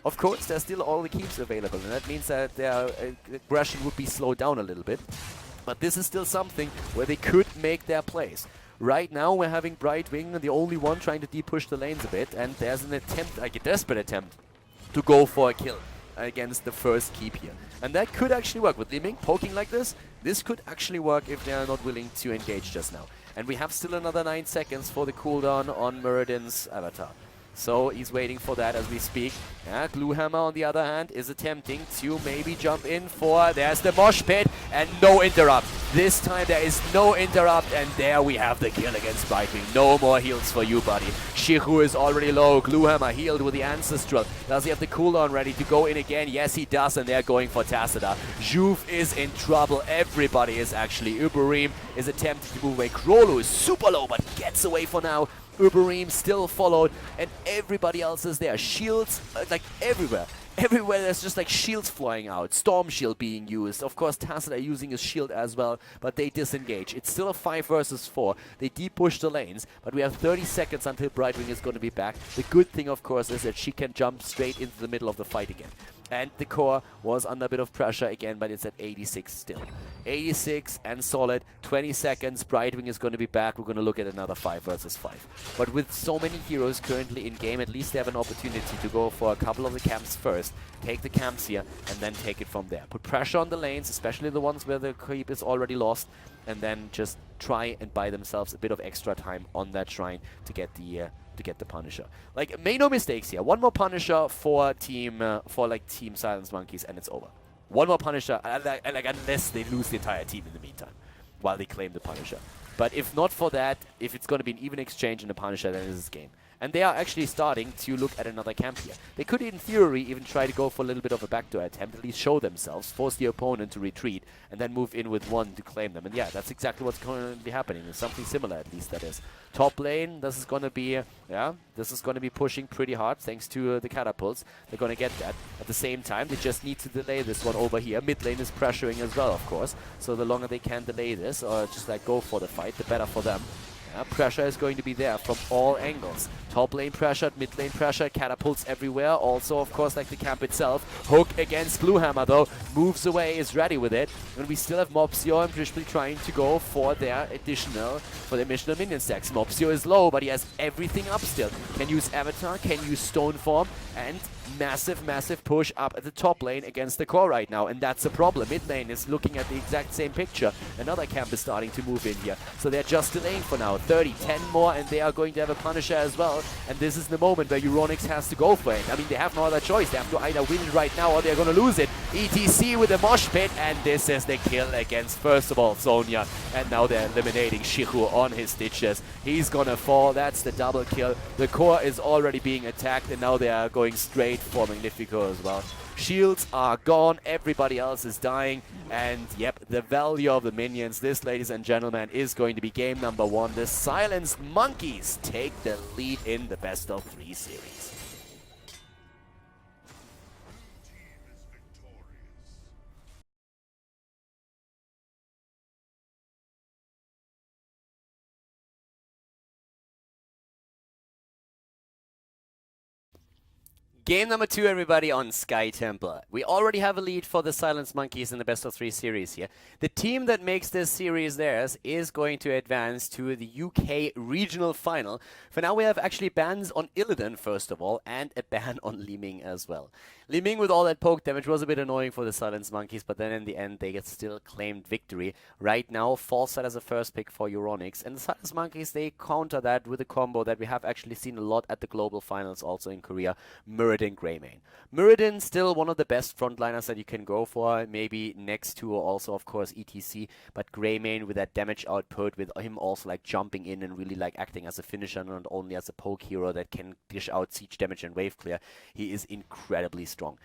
Of course, there's still all the keeps available, and that means that their aggression would be slowed down a little bit. But this is still something where they could make their plays. Right now, we're having Brightwing, the only one trying to deep-push the lanes a bit, and there's an attempt, like a desperate attempt, to go for a kill against the first keep here. And that could actually work. With Liming poking like this could actually work if they are not willing to engage just now. And we have still another 9 seconds for the cooldown on Muradin's avatar. So he's waiting for that as we speak. Yeah, Gluehammer, on the other hand, is attempting to maybe jump in for... There's the mosh pit, and no interrupt. This time there is no interrupt, and there we have the kill against Brightwing. No more heals for you, buddy. Shihu is already low. Gluehammer healed with the Ancestral. Does he have the cooldown ready to go in again? Yes, he does, and they're going for Tacita. Juve is in trouble. Everybody is actually. Uberim is attempting to move away. Krolu is super low, but gets away for now. Uberim still followed, and everybody else is there. Shields, like everywhere. Everywhere there's just like shields flying out. Storm Shield being used. Of course, Tacita using his shield as well, but they disengage. It's still a 5 versus 4. They deep push the lanes, but we have 30 seconds until Brightwing is going to be back. The good thing, of course, is that she can jump straight into the middle of the fight again. And the core was under a bit of pressure again, but it's at 86 still. 86 and solid. 20 seconds. Brightwing is going to be back. We're going to look at another 5 versus 5. But with so many heroes currently in game, at least they have an opportunity to go for a couple of the camps first. Take the camps here and then take it from there. Put pressure on the lanes, especially the ones where the creep is already lost. And then just try and buy themselves a bit of extra time on that shrine to get the Punisher. Like, make no mistakes here. One more Punisher for Team Silence Monkeys, and it's over. One more Punisher, like unless they lose the entire team in the meantime, while they claim the Punisher. But if not for that, if it's going to be an even exchange in the Punisher, then this is game. And they are actually starting to look at another camp here. They could, in theory, even try to go for a little bit of a backdoor attempt, at least show themselves, force the opponent to retreat, and then move in with one to claim them. And yeah, that's exactly what's going to be happening. It's something similar, at least, that is. Top lane, this is going to be, this is going to be pushing pretty hard, thanks to the catapults. They're going to get that. At the same time, they just need to delay this one over here. Mid lane is pressuring as well, of course. So the longer they can delay this, or just like go for the fight, the better for them. Pressure is going to be there from all angles. Top lane pressure, mid lane pressure, catapults everywhere. Also, of course, like the camp itself. Hook against Gluehammer, though. Moves away, is ready with it. And we still have Mopsio and Brishby trying to go for their additional minion stacks. Mopsio is low, but he has everything up still. Can use Avatar, can use Stone Form, and massive push up at the top lane against the core right now, and that's a problem. Mid lane is looking at the exact same picture. Another camp is starting to move in here, so they're just delaying for now. 30, 10 more, and they are going to have a Punisher as well, and this is the moment where Euronics has to go for it. I mean, they have no other choice. They have to either win it right now or they're going to lose it. ETC with the mosh pit, and this is the kill against, first of all, Sonya, and now they're eliminating Shihu on his Stitches. He's gonna fall. That's the double kill. The core is already being attacked, and now they are going straight for Magnifico as well. Shields are gone, everybody else is dying, and yep, the value of the minions, this, ladies and gentlemen, is going to be game number 1. The Silenced Monkeys take the lead in the best of 3 series. Game number 2, everybody, on Sky Temple. We already have a lead for the Silence Monkeys in the best of 3 series here. The team that makes this series theirs is going to advance to the UK regional final. For now, we have actually bans on Illidan, first of all, and a ban on Li Ming as well. Li Ming with all that poke damage was a bit annoying for the Silence Monkeys, but then in the end, they get still claimed victory. Right now, Falstad as a first pick for Euronics, and the Silence Monkeys, they counter that with a combo that we have actually seen a lot at the global finals also in Korea, Muradin Greymane. Muradin still one of the best frontliners that you can go for, maybe next to also, of course, ETC, but Greymane with that damage output, with him also like jumping in and really like acting as a finisher, not only as a poke hero that can dish out siege damage and wave clear, he is incredibly strong.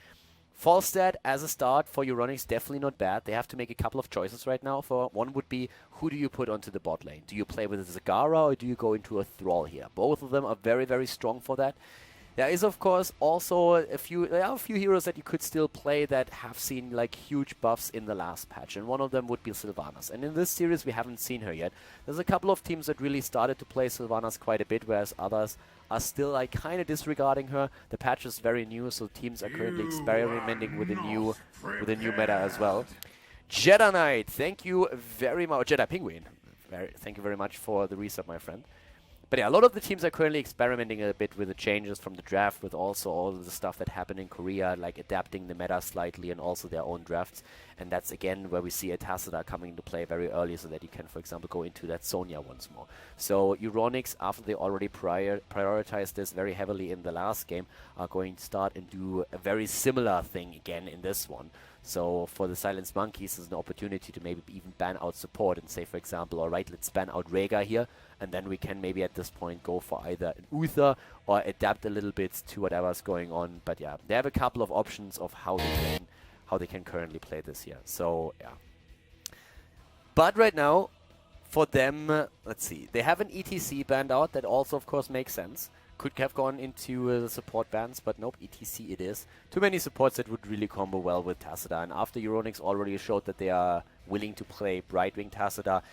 Falstad as a start for Euronics, definitely not bad. They have to make a couple of choices right now. For one would be, who do you put onto the bot lane? Do you play with a Zagara or do you go into a Thrall here? Both of them are very, very strong for that. There is, of course, also a few heroes that you could still play that have seen like huge buffs in the last patch, and one of them would be Sylvanas. And in this series, we haven't seen her yet. There's a couple of teams that really started to play Sylvanas quite a bit, whereas others are still like kind of disregarding her. The patch is very new, so teams are currently experimenting with a new meta as well. Jedi Knight, thank you very much. Jedi Penguin, thank you very much for the resub, my friend. But yeah, a lot of the teams are currently experimenting a bit with the changes from the draft, with also all of the stuff that happened in Korea, like adapting the meta slightly and also their own drafts. And that's again where we see a Tassadar coming into play very early, so that you can, for example, go into that Sonya once more. So Euronics, after they already prioritized this very heavily in the last game, are going to start and do a very similar thing again in this one. So for the Silence Monkeys, there's an opportunity to maybe even ban out support and say, for example, alright, let's ban out Rhaegar here, and then we can maybe at this point go for either an Uther or adapt a little bit to whatever's going on. But yeah, they have a couple of options of how they can currently play this here. So yeah. But right now, for them, let's see, they have an ETC banned out. That also, of course, makes sense. Could have gone into support bans, but nope, ETC it is. Too many supports that would really combo well with Tassadar, and after Euronics already showed that they are willing to play Brightwing Tassadar,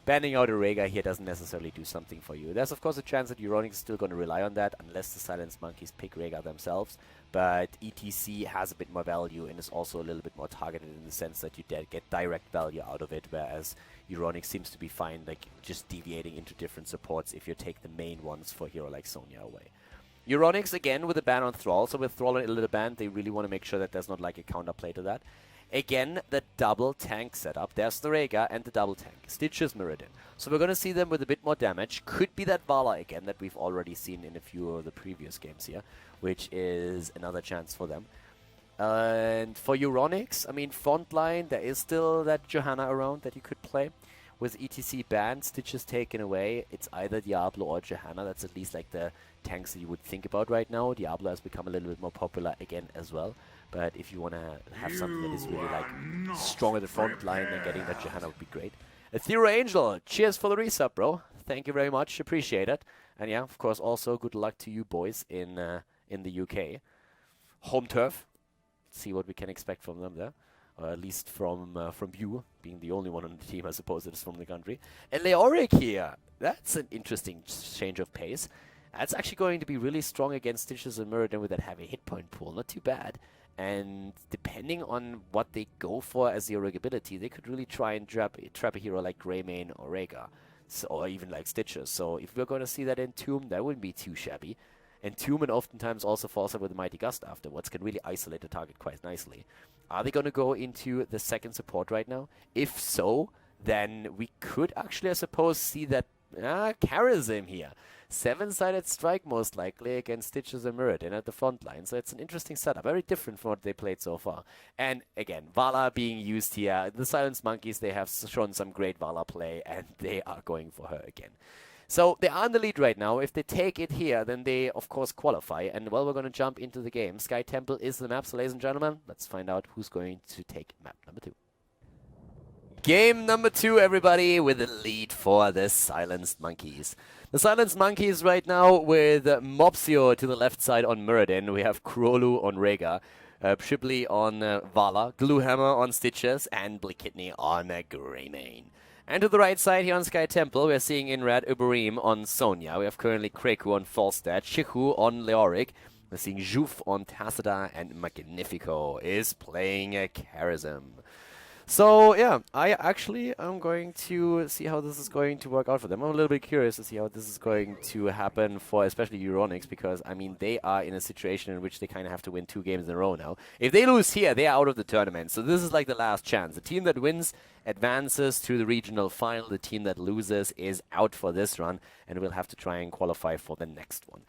banning out a Rhaegar here doesn't necessarily do something for you. There's of course a chance that Euronics is still going to rely on that, unless the Silence Monkeys pick Rhaegar themselves, but ETC has a bit more value and is also a little bit more targeted in the sense that you get direct value out of it, whereas Euronics seems to be fine, like just deviating into different supports if you take the main ones for a hero like Sonya away. Euronics again with a ban on Thrall, so with Thrall and Illidan banned, they really want to make sure that there's not like a counterplay to that. Again, the double tank setup. There's the Rhaegar and the double tank. Stitches Muradin. So we're going to see them with a bit more damage. Could be that Vala again that we've already seen in a few of the previous games here, which is another chance for them. And for Euronics, I mean, frontline, there is still that Johanna around that you could play. With ETC banned, Stitches taken away, it's either Diablo or Johanna. That's at least like the tanks that you would think about right now. Diablo has become a little bit more popular again as well. But if you want to have something that is really like strong at the front line, then getting that Johanna would be great. Ethereal Angel, cheers for the resub, bro. Thank you very much, appreciate it. And yeah, of course, also good luck to you boys in the UK. Home turf, see what we can expect from them there. Or at least from you, being the only one on the team, I suppose it is from the country. And Leoric here, that's an interesting change of pace. That's actually going to be really strong against Stitches and Muradin with that heavy hit point pool, not too bad. And depending on what they go for as the heroic ability, they could really try and trap a hero like Greymane or Rhaegar, so, or even like Stitches. So if we're going to see that in Tomb, that wouldn't be too shabby. And Tomb and oftentimes also Falstad with a Mighty Gust afterwards can really isolate the target quite nicely. Are they going to go into the second support right now? If so, then we could actually, I suppose, see that Charism here. 7-sided strike most likely against Stitches and Muradin at the front line. So it's an interesting setup. Very different from what they played so far. And again, Vala being used here. The Silence Monkeys, they have shown some great Vala play and they are going for her again. So they are in the lead right now. If they take it here, then they, of course, qualify. And, well, we're going to jump into the game. Sky Temple is the map. So, ladies and gentlemen, let's find out who's going to take map number 2. Game number 2, everybody, with the lead for the Silenced Monkeys. The Silenced Monkeys right now with Mopsio to the left side on Muradin. We have Krolu on Rhaegar, Shipley on Vala, Gluehammer on Stitches, and Blickitney on Greymane. And to the right side here on Sky Temple, we are seeing in red Uberim on Sonya. We have currently Kreku on Falstad, Chihu on Leoric, We're seeing Juf on Tacita, and Magnifico is playing Charism. So, yeah, I actually am going to see how this is going to work out for them. I'm a little bit curious to see how this is going to happen for especially Euronics, because, I mean, they are in a situation in which they kind of have to win 2 games in a row now. If they lose here, they are out of the tournament. So this is like the last chance. The team that wins advances to the regional final. The team that loses is out for this run, and will have to try and qualify for the next one.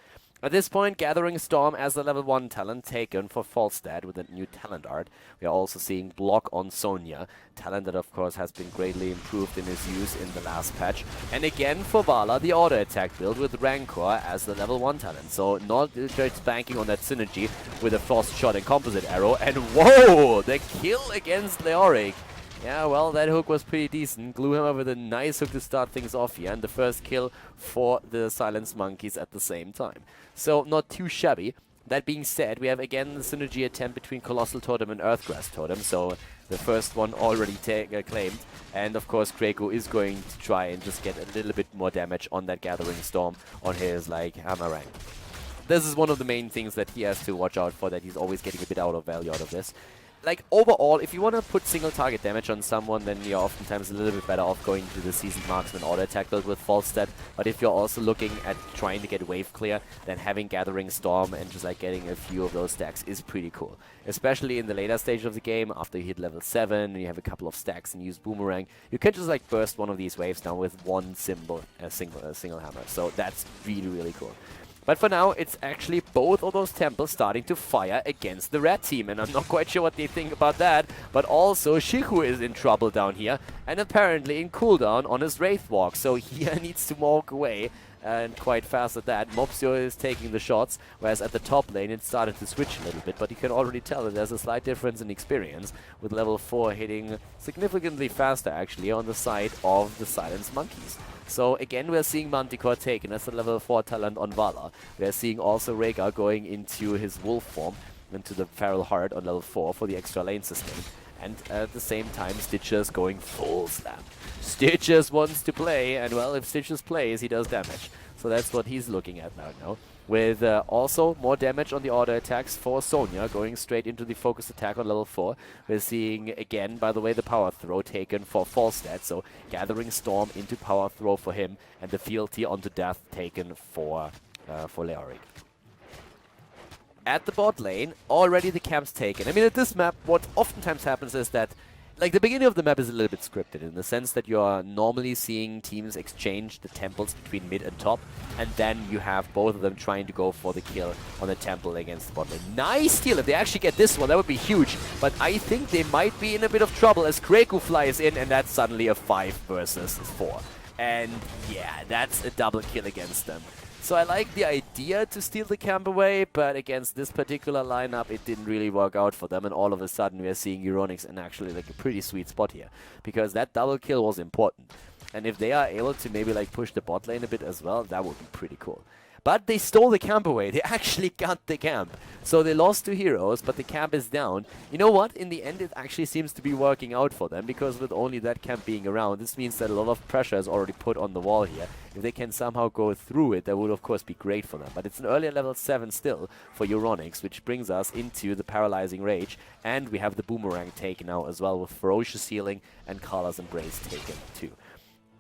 At this point, Gathering Storm as the level 1 talent taken for Falstad with a new talent art. We are also seeing Block on Sonya, talent that of course has been greatly improved in his use in the last patch. And again for Vala, the auto attack build with Rancor as the level 1 talent. So not just banking on that synergy with a Frost Shot and Composite Arrow. And whoa, the kill against Leoric. Yeah, well, that hook was pretty decent. Gluehammer with a nice hook to start things off here, and the first kill for the Silence Monkeys at the same time. So, not too shabby. That being said, we have again the synergy attempt between Colossal Totem and Earthgrass Totem, so the first one already claimed. And of course, Kreko is going to try and just get a little bit more damage on that Gathering Storm on his, like, hammer rank. This is one of the main things that he has to watch out for, that he's always getting a bit out of value out of this. Like, overall, if you want to put single target damage on someone, then you're oftentimes a little bit better off going to the Seasoned Marksman auto attack build with Falstad. But if you're also looking at trying to get wave clear, then having Gathering Storm and just like getting a few of those stacks is pretty cool. Especially in the later stage of the game, after you hit level 7 and you have a couple of stacks and use Boomerang, you can just like burst one of these waves down with one single hammer. So that's really, really cool. But for now, it's actually both of those temples starting to fire against the red team, and I'm not quite sure what they think about that. But also, Shiku is in trouble down here, and apparently in cooldown on his Wraith Walk, so he needs to walk away, and quite fast at that. Mopsio is taking the shots, whereas at the top lane it started to switch a little bit, but you can already tell that there's a slight difference in experience, with level 4 hitting significantly faster actually on the side of the Silence Monkeys. So again, we're seeing Manticore taken as a level 4 talent on Vala. We're seeing also Rhaegar going into his wolf form, into the Feral Heart on level 4 for the extra lane sustain. And at the same time, Stitches going full slam. Stitches wants to play, and well, if Stitches plays, he does damage. So that's what he's looking at right now. With also more damage on the auto attacks for Sonya, going straight into the focus attack on level 4. We're seeing, again, by the way, the power throw taken for Falstad, so Gathering Storm into power throw for him, and the fealty onto death taken for Leoric. At the bot lane, already the camp's taken. I mean, at this map, what oftentimes happens is that like, the beginning of the map is a little bit scripted in the sense that you're normally seeing teams exchange the temples between mid and top, and then you have both of them trying to go for the kill on the temple against the bot lane. Nice steal! If they actually get this one, that would be huge, but I think they might be in a bit of trouble as Kreko flies in, and that's suddenly a 5 versus 4. And yeah, that's a double kill against them. So I like the idea to steal the camp away, but against this particular lineup, it didn't really work out for them, and all of a sudden we are seeing Euronics in actually like a pretty sweet spot here, because that double kill was important. And if they are able to maybe like push the bot lane a bit as well, that would be pretty cool. But they stole the camp away. They actually got the camp. So they lost 2 heroes, but the camp is down. You know what? In the end, it actually seems to be working out for them, because with only that camp being around, this means that a lot of pressure is already put on the wall here. If they can somehow go through it, that would of course be great for them. But it's an earlier level 7 still for Euronics, which brings us into the Paralyzing Rage. And we have the Boomerang taken now as well, with Ferocious Healing and Kala's Embrace taken too.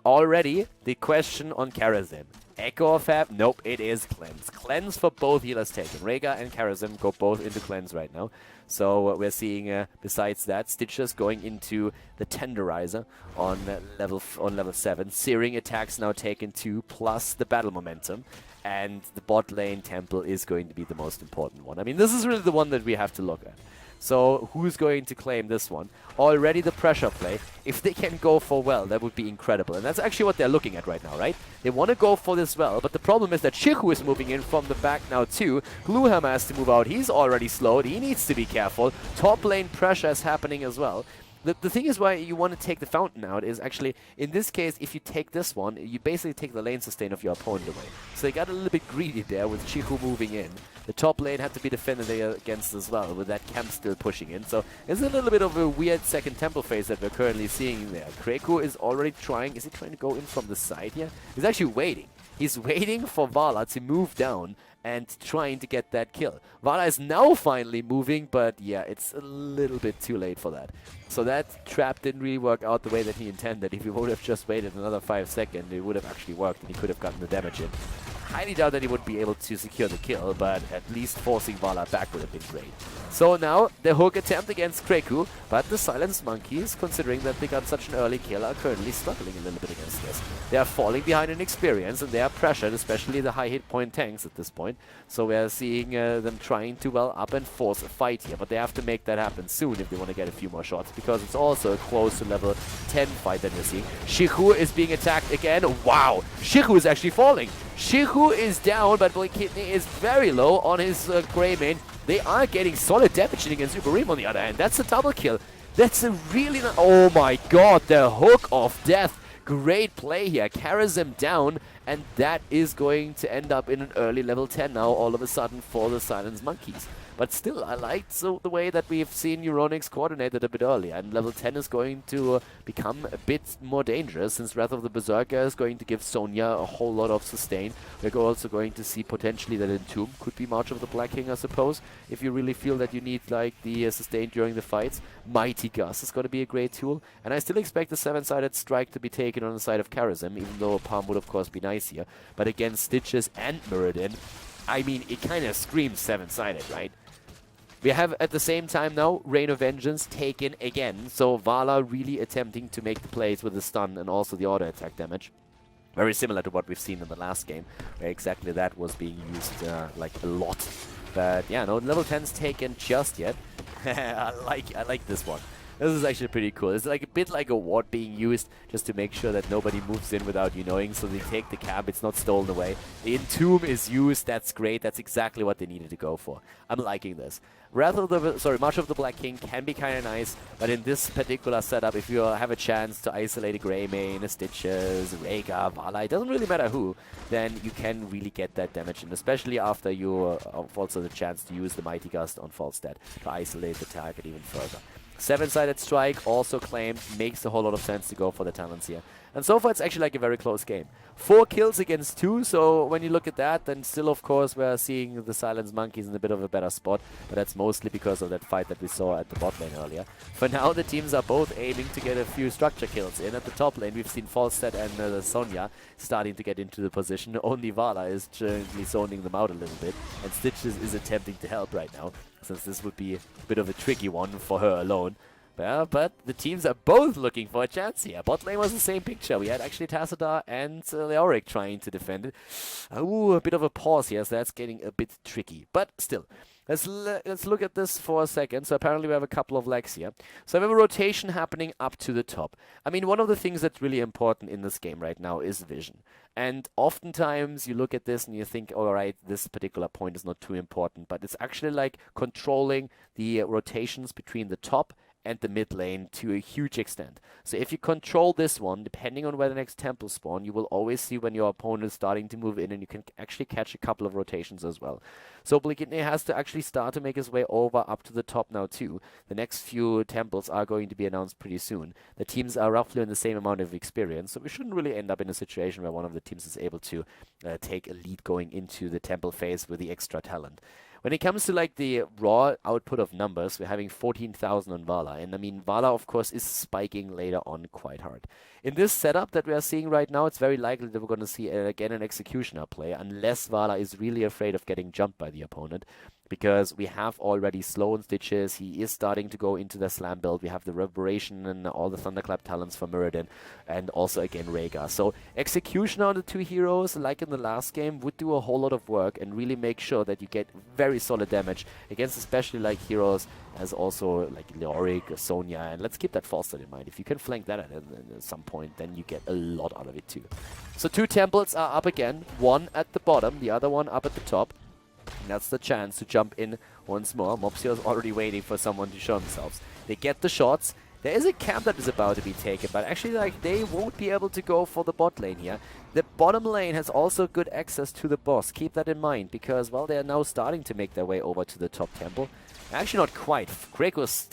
Already, the question on Charism. Echo of Fab? Nope, it is Cleanse. Cleanse for both healers taken. Rhaegar and Charism go both into Cleanse right now. So we're seeing, besides that, Stitches going into the Tenderizer on level 7. Searing attacks now taken 2, plus the battle momentum. And the bot lane temple is going to be the most important one. I mean, this is really the one that we have to look at. So who's going to claim this one? Already the pressure play. If they can go for well, that would be incredible. And that's actually what they're looking at right now, right? They want to go for this well, but the problem is that Shiku is moving in from the back now too. Gluehammer has to move out. He's already slowed. He needs to be careful. Top lane pressure is happening as well. The thing is why you want to take the fountain out is actually, in this case, if you take this one, you basically take the lane sustain of your opponent away. So they got a little bit greedy there with Chihu moving in. The top lane had to be defended against as well, with that camp still pushing in. So it's a little bit of a weird second temple phase that we're currently seeing there. Kreko is already trying, is he trying to go in from the side here? He's actually waiting. He's waiting for Vala to move down and trying to get that kill. Vala is now finally moving, but yeah, it's a little bit too late for that. So that trap didn't really work out the way that he intended. If he would have just waited another 5 seconds, it would have actually worked and he could have gotten the damage in. Highly doubt that he would be able to secure the kill, but at least forcing Vala back would have been great. So now, the hook attempt against Kreku, but the Silence Monkeys, considering that they got such an early kill, are currently struggling a little bit against this. They are falling behind in experience, and they are pressured, especially the high hit point tanks at this point. So we are seeing them trying to well up and force a fight here, but they have to make that happen soon if they want to get a few more shots, because it's also a close to level 10 fight that we're seeing. Shihu is being attacked again. Wow! Shihu is actually falling! Shihu is down, but Blackidney is very low on his Greymane. They are getting solid damage against Uberim on the other hand. That's a double kill. That's a really... Oh my god, the hook of death. Great play here. Carries him down, and that is going to end up in an early level 10 now, all of a sudden, for the Silence Monkeys. But still, I liked the way that we've seen Euronics coordinated a bit earlier, and level 10 is going to become a bit more dangerous, since Wrath of the Berserker is going to give Sonya a whole lot of sustain. We're also going to see potentially that Entomb could be March of the Black King, I suppose, if you really feel that you need like the sustain during the fights. Mighty Gus is going to be a great tool, and I still expect the 7-sided strike to be taken on the side of Karazim, even though Palm would of course be nice here. But against Stitches and Muradin, I mean, it kind of screams 7-sided, right? We have at the same time now Rain of Vengeance taken again, so Vala really attempting to make the plays with the stun and also the auto attack damage. Very similar to what we've seen in the last game, where exactly that was being used like a lot. But yeah, no level 10's taken just yet. I like this one. This is actually pretty cool. It's like a bit like a ward being used just to make sure that nobody moves in without you knowing. So they take the cab, it's not stolen away. The Entomb is used, that's great. That's exactly what they needed to go for. I'm liking this. March of the Black King can be kind of nice, but in this particular setup, if you have a chance to isolate a Greymane, a Stitches, Rhaegar, Vala, it doesn't really matter who, then you can really get that damage in, especially after you have also the chance to use the Mighty Gust on Falstad to isolate the target even further. 7-sided strike, also claimed, makes a whole lot of sense to go for the talents here. And so far it's actually like a very close game. 4 kills against 2, so when you look at that, then still of course we're seeing the Silence Monkeys in a bit of a better spot, but that's mostly because of that fight that we saw at the bot lane earlier. For now the teams are both aiming to get a few structure kills in. At the top lane we've seen Falstad and Sonya starting to get into the position. Only Vala is gently zoning them out a little bit, and Stitches is attempting to help right now, since this would be a bit of a tricky one for her alone. Yeah, but the teams are both looking for a chance here. Bot lane was the same picture. We had actually Tassadar and Leoric trying to defend it. Ooh, a bit of a pause here, so that's getting a bit tricky. But still, let's look at this for a second. So apparently we have a couple of legs here. So we have a rotation happening up to the top. I mean, one of the things that's really important in this game right now is vision. And oftentimes you look at this and you think, all right, this particular point is not too important. But it's actually like controlling the rotations between the top and the mid lane to a huge extent. So if you control this one, depending on where the next temple spawn, you will always see when your opponent is starting to move in, and you can actually catch a couple of rotations as well. So Blackidney has to actually start to make his way over up to the top now too. The next few temples are going to be announced pretty soon. The teams are roughly in the same amount of experience, so we shouldn't really end up in a situation where one of the teams is able to take a lead going into the temple phase with the extra talent. When it comes to like the raw output of numbers, we're having 14,000 on Vala. And I mean, Vala, of course, is spiking later on quite hard. In this setup that we are seeing right now, it's very likely that we're going to see, again, an Executioner play, unless Vala is really afraid of getting jumped by the opponent. Because we have already Slow and Stitches, he is starting to go into the Slam build, we have the Reverberation and all the Thunderclap talents for Muradin, and also again Rhaegar. So Executioner on the 2 heroes, like in the last game, would do a whole lot of work and really make sure that you get very solid damage against especially like heroes as also like Leoric, Sonya, and let's keep that Falstad in mind. If you can flank that at some point, then you get a lot out of it too. So 2 temples are up again, one at the bottom, the other one up at the top. And that's the chance to jump in once more. Mopsio is already waiting for someone to show themselves. They get the shots. There is a camp that is about to be taken, but actually like they won't be able to go for the bot lane here. The bottom lane has also good access to the boss. Keep that in mind because, well, they are now starting to make their way over to the top temple. Actually, not quite. Greg was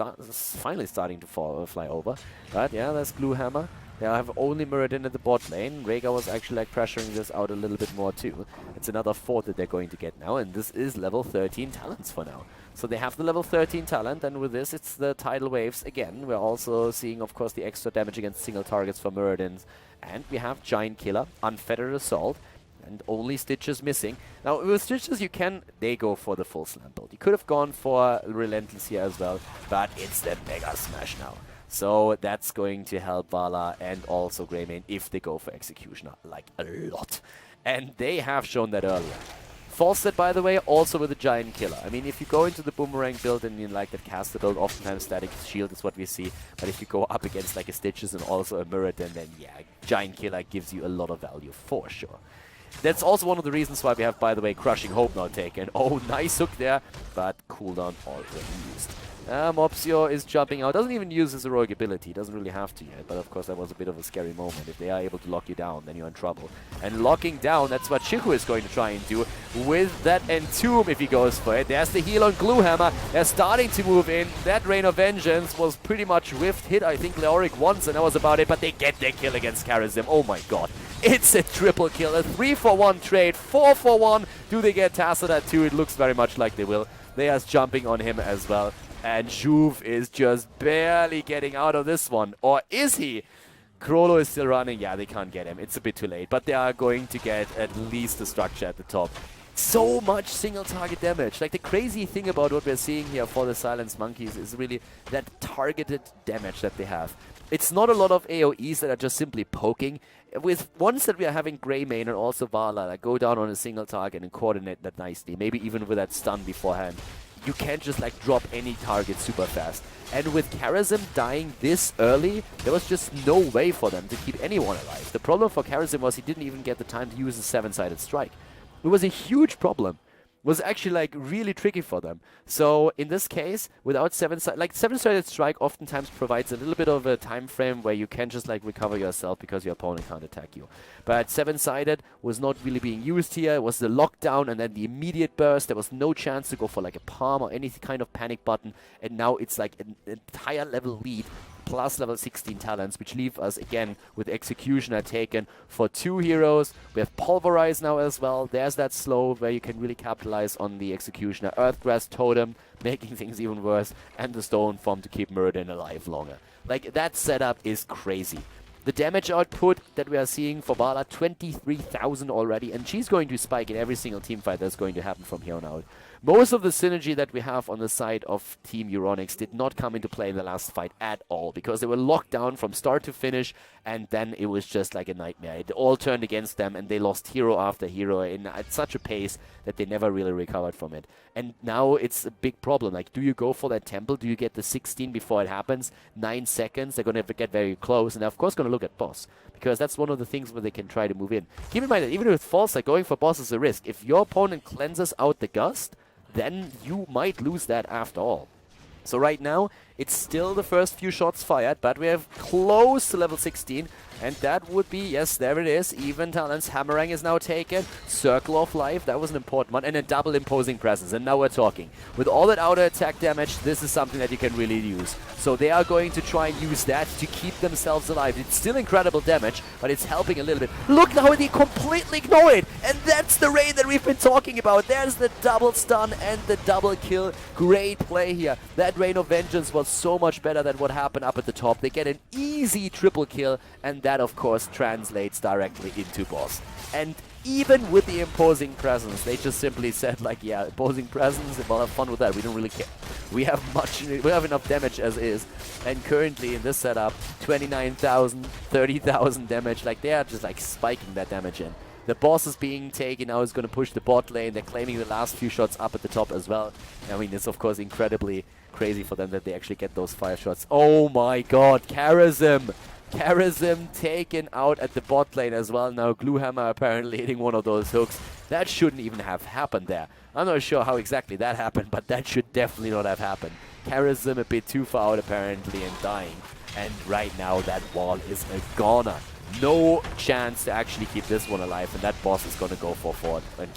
finally starting to fly over. But yeah, there's Gluehammer. They have only Muradin at the bot lane. Rhaegar was actually like pressuring this out a little bit more too. It's another 4 that they're going to get now, and this is level 13 talents for now. So they have the level 13 talent, and with this it's the tidal waves again. We're also seeing, of course, the extra damage against single targets for Muradins. And we have Giant Killer, Unfettered Assault, and only Stitches missing. Now, with Stitches, they go for the full slam build. You could have gone for Relentless here as well, but it's the Mega Smash now. So that's going to help Vala and also Greymane if they go for Executioner, like a lot. And they have shown that earlier. Falset, by the way, also with a Giant Killer. I mean, if you go into the Boomerang build and you like that caster build, oftentimes Static Shield is what we see. But if you go up against like a Stitches and also a Muradin, then yeah, Giant Killer gives you a lot of value for sure. That's also one of the reasons why we have, by the way, Crushing Hope now taken. Oh, nice hook there, but cooldown already used. Mopsio is jumping out. Doesn't even use his heroic ability. Doesn't really have to yet. But of course, that was a bit of a scary moment. If they are able to lock you down, then you're in trouble. And locking down, that's what Chiku is going to try and do with that Entomb if he goes for it. There's the heal on Gluehammer. They're starting to move in. That Rain of Vengeance was pretty much whiffed. Hit, I think, Leoric once, and that was about it. But they get their kill against Karazim. Oh my god. It's a triple kill. A 3-for-1 trade. 4-for-1. Do they get Tacita too? It looks very much like they will. They are jumping on him as well. And Juve is just barely getting out of this one. Or is he? Krolo is still running. Yeah, they can't get him. It's a bit too late. But they are going to get at least the structure at the top. So much single target damage. Like the crazy thing about what we're seeing here for the Silence Monkeys is really that targeted damage that they have. It's not a lot of AoEs that are just simply poking. With ones that we are having Greymane and also Vala that go down on a single target and coordinate that nicely, maybe even with that stun beforehand, you can't just like drop any target super fast. And with Karazim dying this early, there was just no way for them to keep anyone alive. The problem for Karazim was he didn't even get the time to use a 7-sided strike. It was a huge problem. It was actually like really tricky for them. So in this case, without 7-sided strike oftentimes provides a little bit of a time frame where you can just like recover yourself because your opponent can't attack you. But 7-sided was not really being used here. It was the lockdown and then the immediate burst. There was no chance to go for like a palm or any kind of panic button. And now it's like an entire level lead plus level 16 talents, which leave us again with Executioner taken for 2 heroes. We have Pulverize now as well. There's that slow where you can really capitalize on the Executioner. Earthgrass Totem, making things even worse, and the Stone Form to keep Muradin alive longer. Like, that setup is crazy. The damage output that we are seeing for Vala, 23,000 already, and she's going to spike in every single team fight that's going to happen from here on out. Most of the synergy that we have on the side of Team Euronics did not come into play in the last fight at all, because they were locked down from start to finish, and then it was just like a nightmare. It all turned against them, and they lost hero after hero at such a pace that they never really recovered from it. And now it's a big problem. Like, do you go for that temple? Do you get the 16 before it happens? 9 seconds, they're going to get very close, and they're of course going to look at boss, because that's one of the things where they can try to move in. Keep in mind that even with false, like going for boss is a risk. If your opponent cleanses out the Gust, then you might lose that after all. So right now, it's still the first few shots fired, but we have close to level 16, and that would be, yes, there it is, even talents. Hammerang is now taken, Circle of Life, that was an important one, and a double Imposing Presence, and now we're talking. With all that outer attack damage, this is something that you can really use. So they are going to try and use that to keep themselves alive. It's still incredible damage, but it's helping a little bit. Look now, they completely ignore it, and that's the raid that we've been talking about. There's the double stun and the double kill. Great play here. That Rain of Vengeance was so much better than what happened up at the top. They get an easy triple kill, and that of course translates directly into boss. And even with the Imposing Presence, they just simply said like, yeah, Imposing Presence, we'll have fun with that, we don't really care. We have enough damage as is, and currently in this setup, 29,000, 30,000 damage, like they are just like spiking that damage in. The boss is being taken, now is going to push the bot lane, they're claiming the last few shots up at the top as well. I mean, it's of course incredibly crazy for them that they actually get those 5 shots. Oh my god, Karazim! Karazim taken out at the bot lane as well. Now Gluehammer apparently hitting one of those hooks. That shouldn't even have happened there. I'm not sure how exactly that happened, but that should definitely not have happened. Karazim a bit too far out apparently and dying. And right now that wall is a goner. No chance to actually keep this one alive, and that boss is going to go for 4. And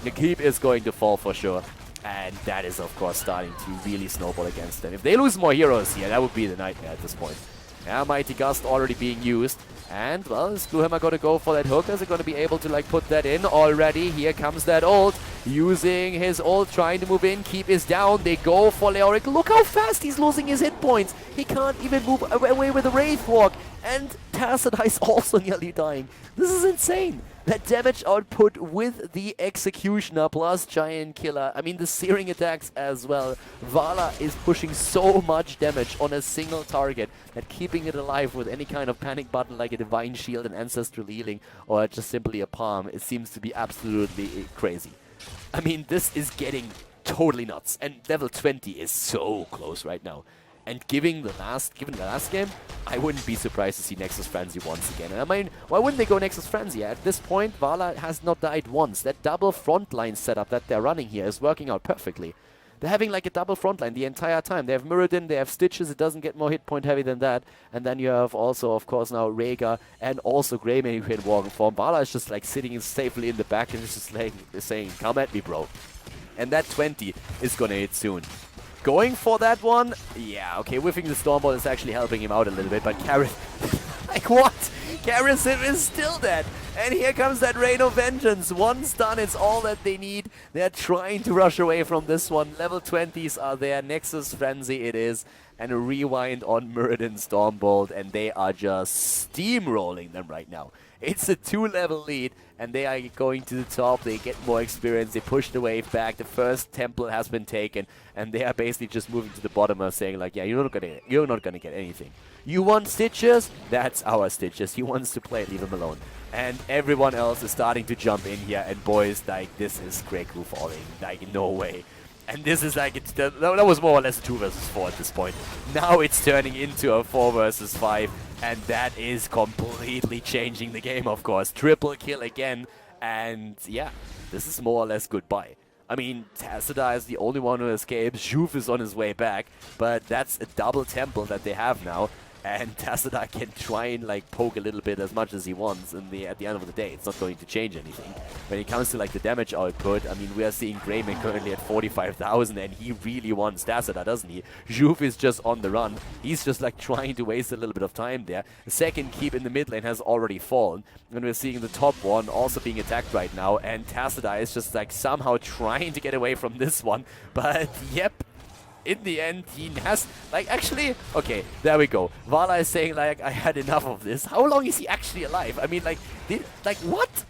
the keep is going to fall for sure. And that is, of course, starting to really snowball against them. If they lose more heroes here, that would be the nightmare at this point. Yeah, Mighty Gust already being used. And, well, is Gluhammer going to go for that hook? Is it going to be able to, like, put that in already? Here comes that ult. Using his ult, trying to move in. Keep is down. They go for Leoric. Look how fast he's losing his hit points. He can't even move away with the Wraith Walk. And Tassadar is also nearly dying. This is insane. That damage output with the Executioner plus Giant Killer. I mean, the Searing attacks as well. Vala is pushing so much damage on a single target that keeping it alive with any kind of panic button like a Divine Shield, an Ancestral Healing, or just simply a Palm, it seems to be absolutely crazy. I mean, this is getting totally nuts. And level 20 is so close right now. And given the last game, I wouldn't be surprised to see Nexus Frenzy once again. And I mean, why wouldn't they go Nexus Frenzy? At this point, Vala has not died once. That double frontline setup that they're running here is working out perfectly. They're having like a double frontline the entire time. They have Muradin, they have Stitches, it doesn't get more hit point heavy than that. And then you have also, of course, now Rhaegar and also Greymane who can walk in form. Vala is just like sitting safely in the back and is just like saying, come at me, bro. And that 20 is gonna hit soon. Going for that one, yeah, okay, whiffing the Stormball is actually helping him out a little bit, but Kareth, like what? Kareth is still dead, and here comes that Rain of Vengeance. One stun is all that they need. They're trying to rush away from this one. Level 20s are there, Nexus Frenzy it is, and a rewind on Muradin Stormbolt, and they are just steamrolling them right now. It's a 2-level lead, and they are going to the top. They get more experience. They push the wave back. The first temple has been taken, and they are basically just moving to the bottom of saying like, yeah, you're not gonna get anything. You want Stitches? That's our Stitches. He wants to play. Leave him alone. And everyone else is starting to jump in here, and boys, like, this is Grey Crew falling. Like, no way. And this is like, that was more or less a 2 versus 4 at this point. Now it's turning into a 4 versus 5. And that is completely changing the game, of course. Triple kill again. And yeah, this is more or less goodbye. I mean, Tassadar is the only one who escapes. Juve is on his way back. But that's a double temple that they have now. And Tassadar can try and like poke a little bit as much as he wants at the end of the day. It's not going to change anything. When it comes to like the damage output, I mean, we are seeing Greymane currently at 45,000 and he really wants Tassadar, doesn't he? Juve is just on the run. He's just like trying to waste a little bit of time there. The second keep in the mid lane has already fallen. And we're seeing the top one also being attacked right now. And Tassadar is just like somehow trying to get away from this one. But yep. In the end, he has, like, actually, okay, there we go. Vala is saying, like, I had enough of this. How long is he actually alive? I mean, like, what?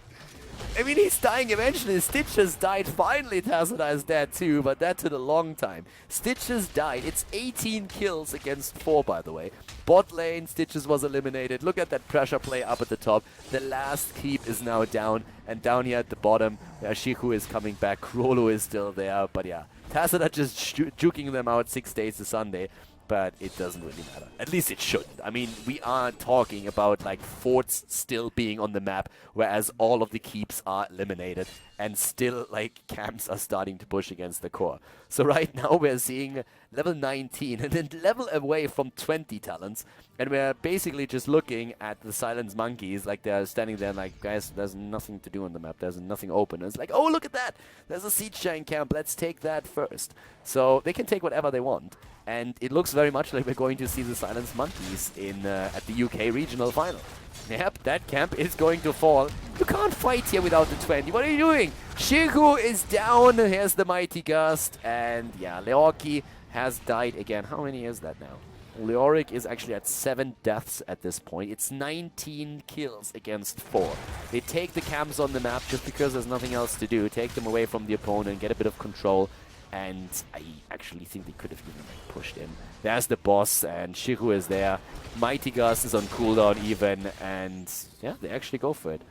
I mean, he's dying eventually. Stitches died. Finally, Tassadar is dead too, but that took a long time. Stitches died. It's 18 kills against 4, by the way. Bot lane, Stitches was eliminated. Look at that pressure play up at the top. The last keep is now down, and down here at the bottom, Shiku is coming back. Krolo is still there, but yeah. Tassadar just juking them out 6 days to Sunday, but it doesn't really matter. At least it shouldn't. I mean, we are talking about like forts still being on the map, whereas all of the keeps are eliminated, and still like camps are starting to push against the core. So right now we're seeing level 19 and then level away from 20 talents, and we're basically just looking at the Silence Monkeys, like they're standing there like, guys, there's nothing to do on the map, there's nothing open. And it's like, oh, look at that, there's a siege giant camp, let's take that first. So they can take whatever they want. And it looks very much like we're going to see the Silence Monkeys in at the UK regional final. Yep, that camp is going to fall. You can't fight here without the 20. What are you doing? Shiku is down. Here's the Mighty Gust. And yeah, Leorki has died again. How many is that now? Leoric is actually at 7 deaths at this point. It's 19 kills against 4. They take the camps on the map just because there's nothing else to do. Take them away from the opponent, get a bit of control. And I actually think they could have even like, pushed in. There's the boss, and Shiku is there. Mighty Gust is on cooldown even, and yeah, they actually go for it.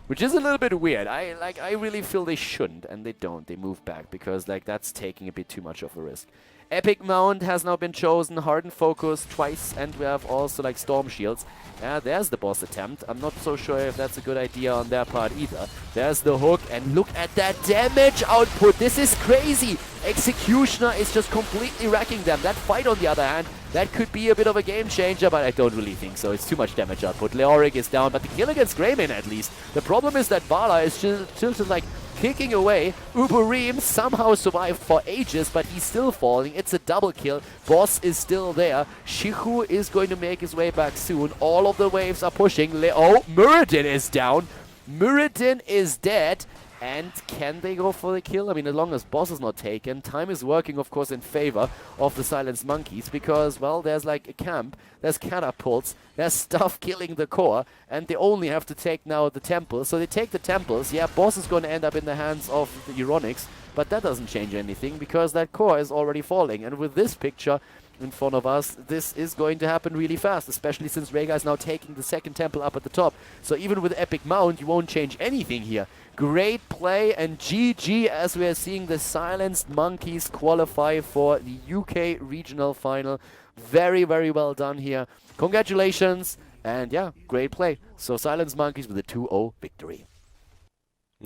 Which is a little bit weird. I really feel they shouldn't, and they don't. They move back because like that's taking a bit too much of a risk. Epic Mount has now been chosen, Hardened Focus twice, and we have also like Storm Shields. Yeah, there's the boss attempt. I'm not so sure if that's a good idea on their part either. There's the hook, and look at that damage output. This is crazy. Executioner is just completely wrecking them. That fight, on the other hand, that could be a bit of a game changer, but I don't really think so. It's too much damage output. Leoric is down, but the kill against Greymane at least. The problem is that Vala is still like kicking away. Uberim somehow survived for ages, but he's still falling. It's a double kill. Boss is still there. Shihu is going to make his way back soon. All of the waves are pushing. Muradin is down. Muradin is dead. And can they go for the kill? I mean, as long as boss is not taken, time is working, of course, in favor of the Silenced Monkeys because, well, there's like a camp, there's catapults, there's stuff killing the core, and they only have to take now the temples. So they take the temples. Yeah, boss is going to end up in the hands of the Euronics, but that doesn't change anything because that core is already falling. And with this picture in front of us, this is going to happen really fast, especially since Rhaegar is now taking the second temple up at the top. So even with Epic Mount, you won't change anything here. Great play and GG as we are seeing the Silenced Monkeys qualify for the UK regional final. Very, very well done here. Congratulations and yeah, great play. So Silenced Monkeys with a 2-0 victory.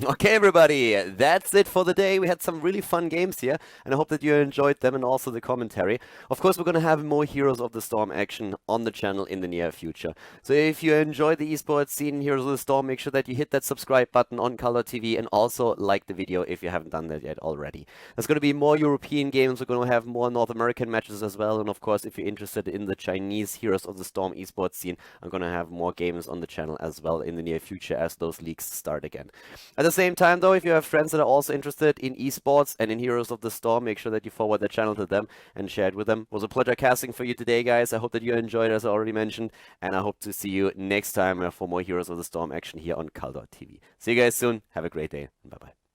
Okay, everybody, that's it for the day. We had some really fun games here, and I hope that you enjoyed them and also the commentary. Of course, we're going to have more Heroes of the Storm action on the channel in the near future. So if you enjoy the esports scene, Heroes of the Storm, make sure that you hit that subscribe button on KhaldorTV and also like the video if you haven't done that yet already. There's going to be more European games. We're going to have more North American matches as well. And of course, if you're interested in the Chinese Heroes of the Storm esports scene, I'm going to have more games on the channel as well in the near future as those leagues start again. At the same time, though, if you have friends that are also interested in esports and in Heroes of the Storm, make sure that you forward the channel to them and share it with them. It was a pleasure casting for you today, guys. I hope that you enjoyed, as I already mentioned, and I hope to see you next time for more Heroes of the Storm action here on KhaldorTV. See you guys soon. Have a great day. Bye-bye.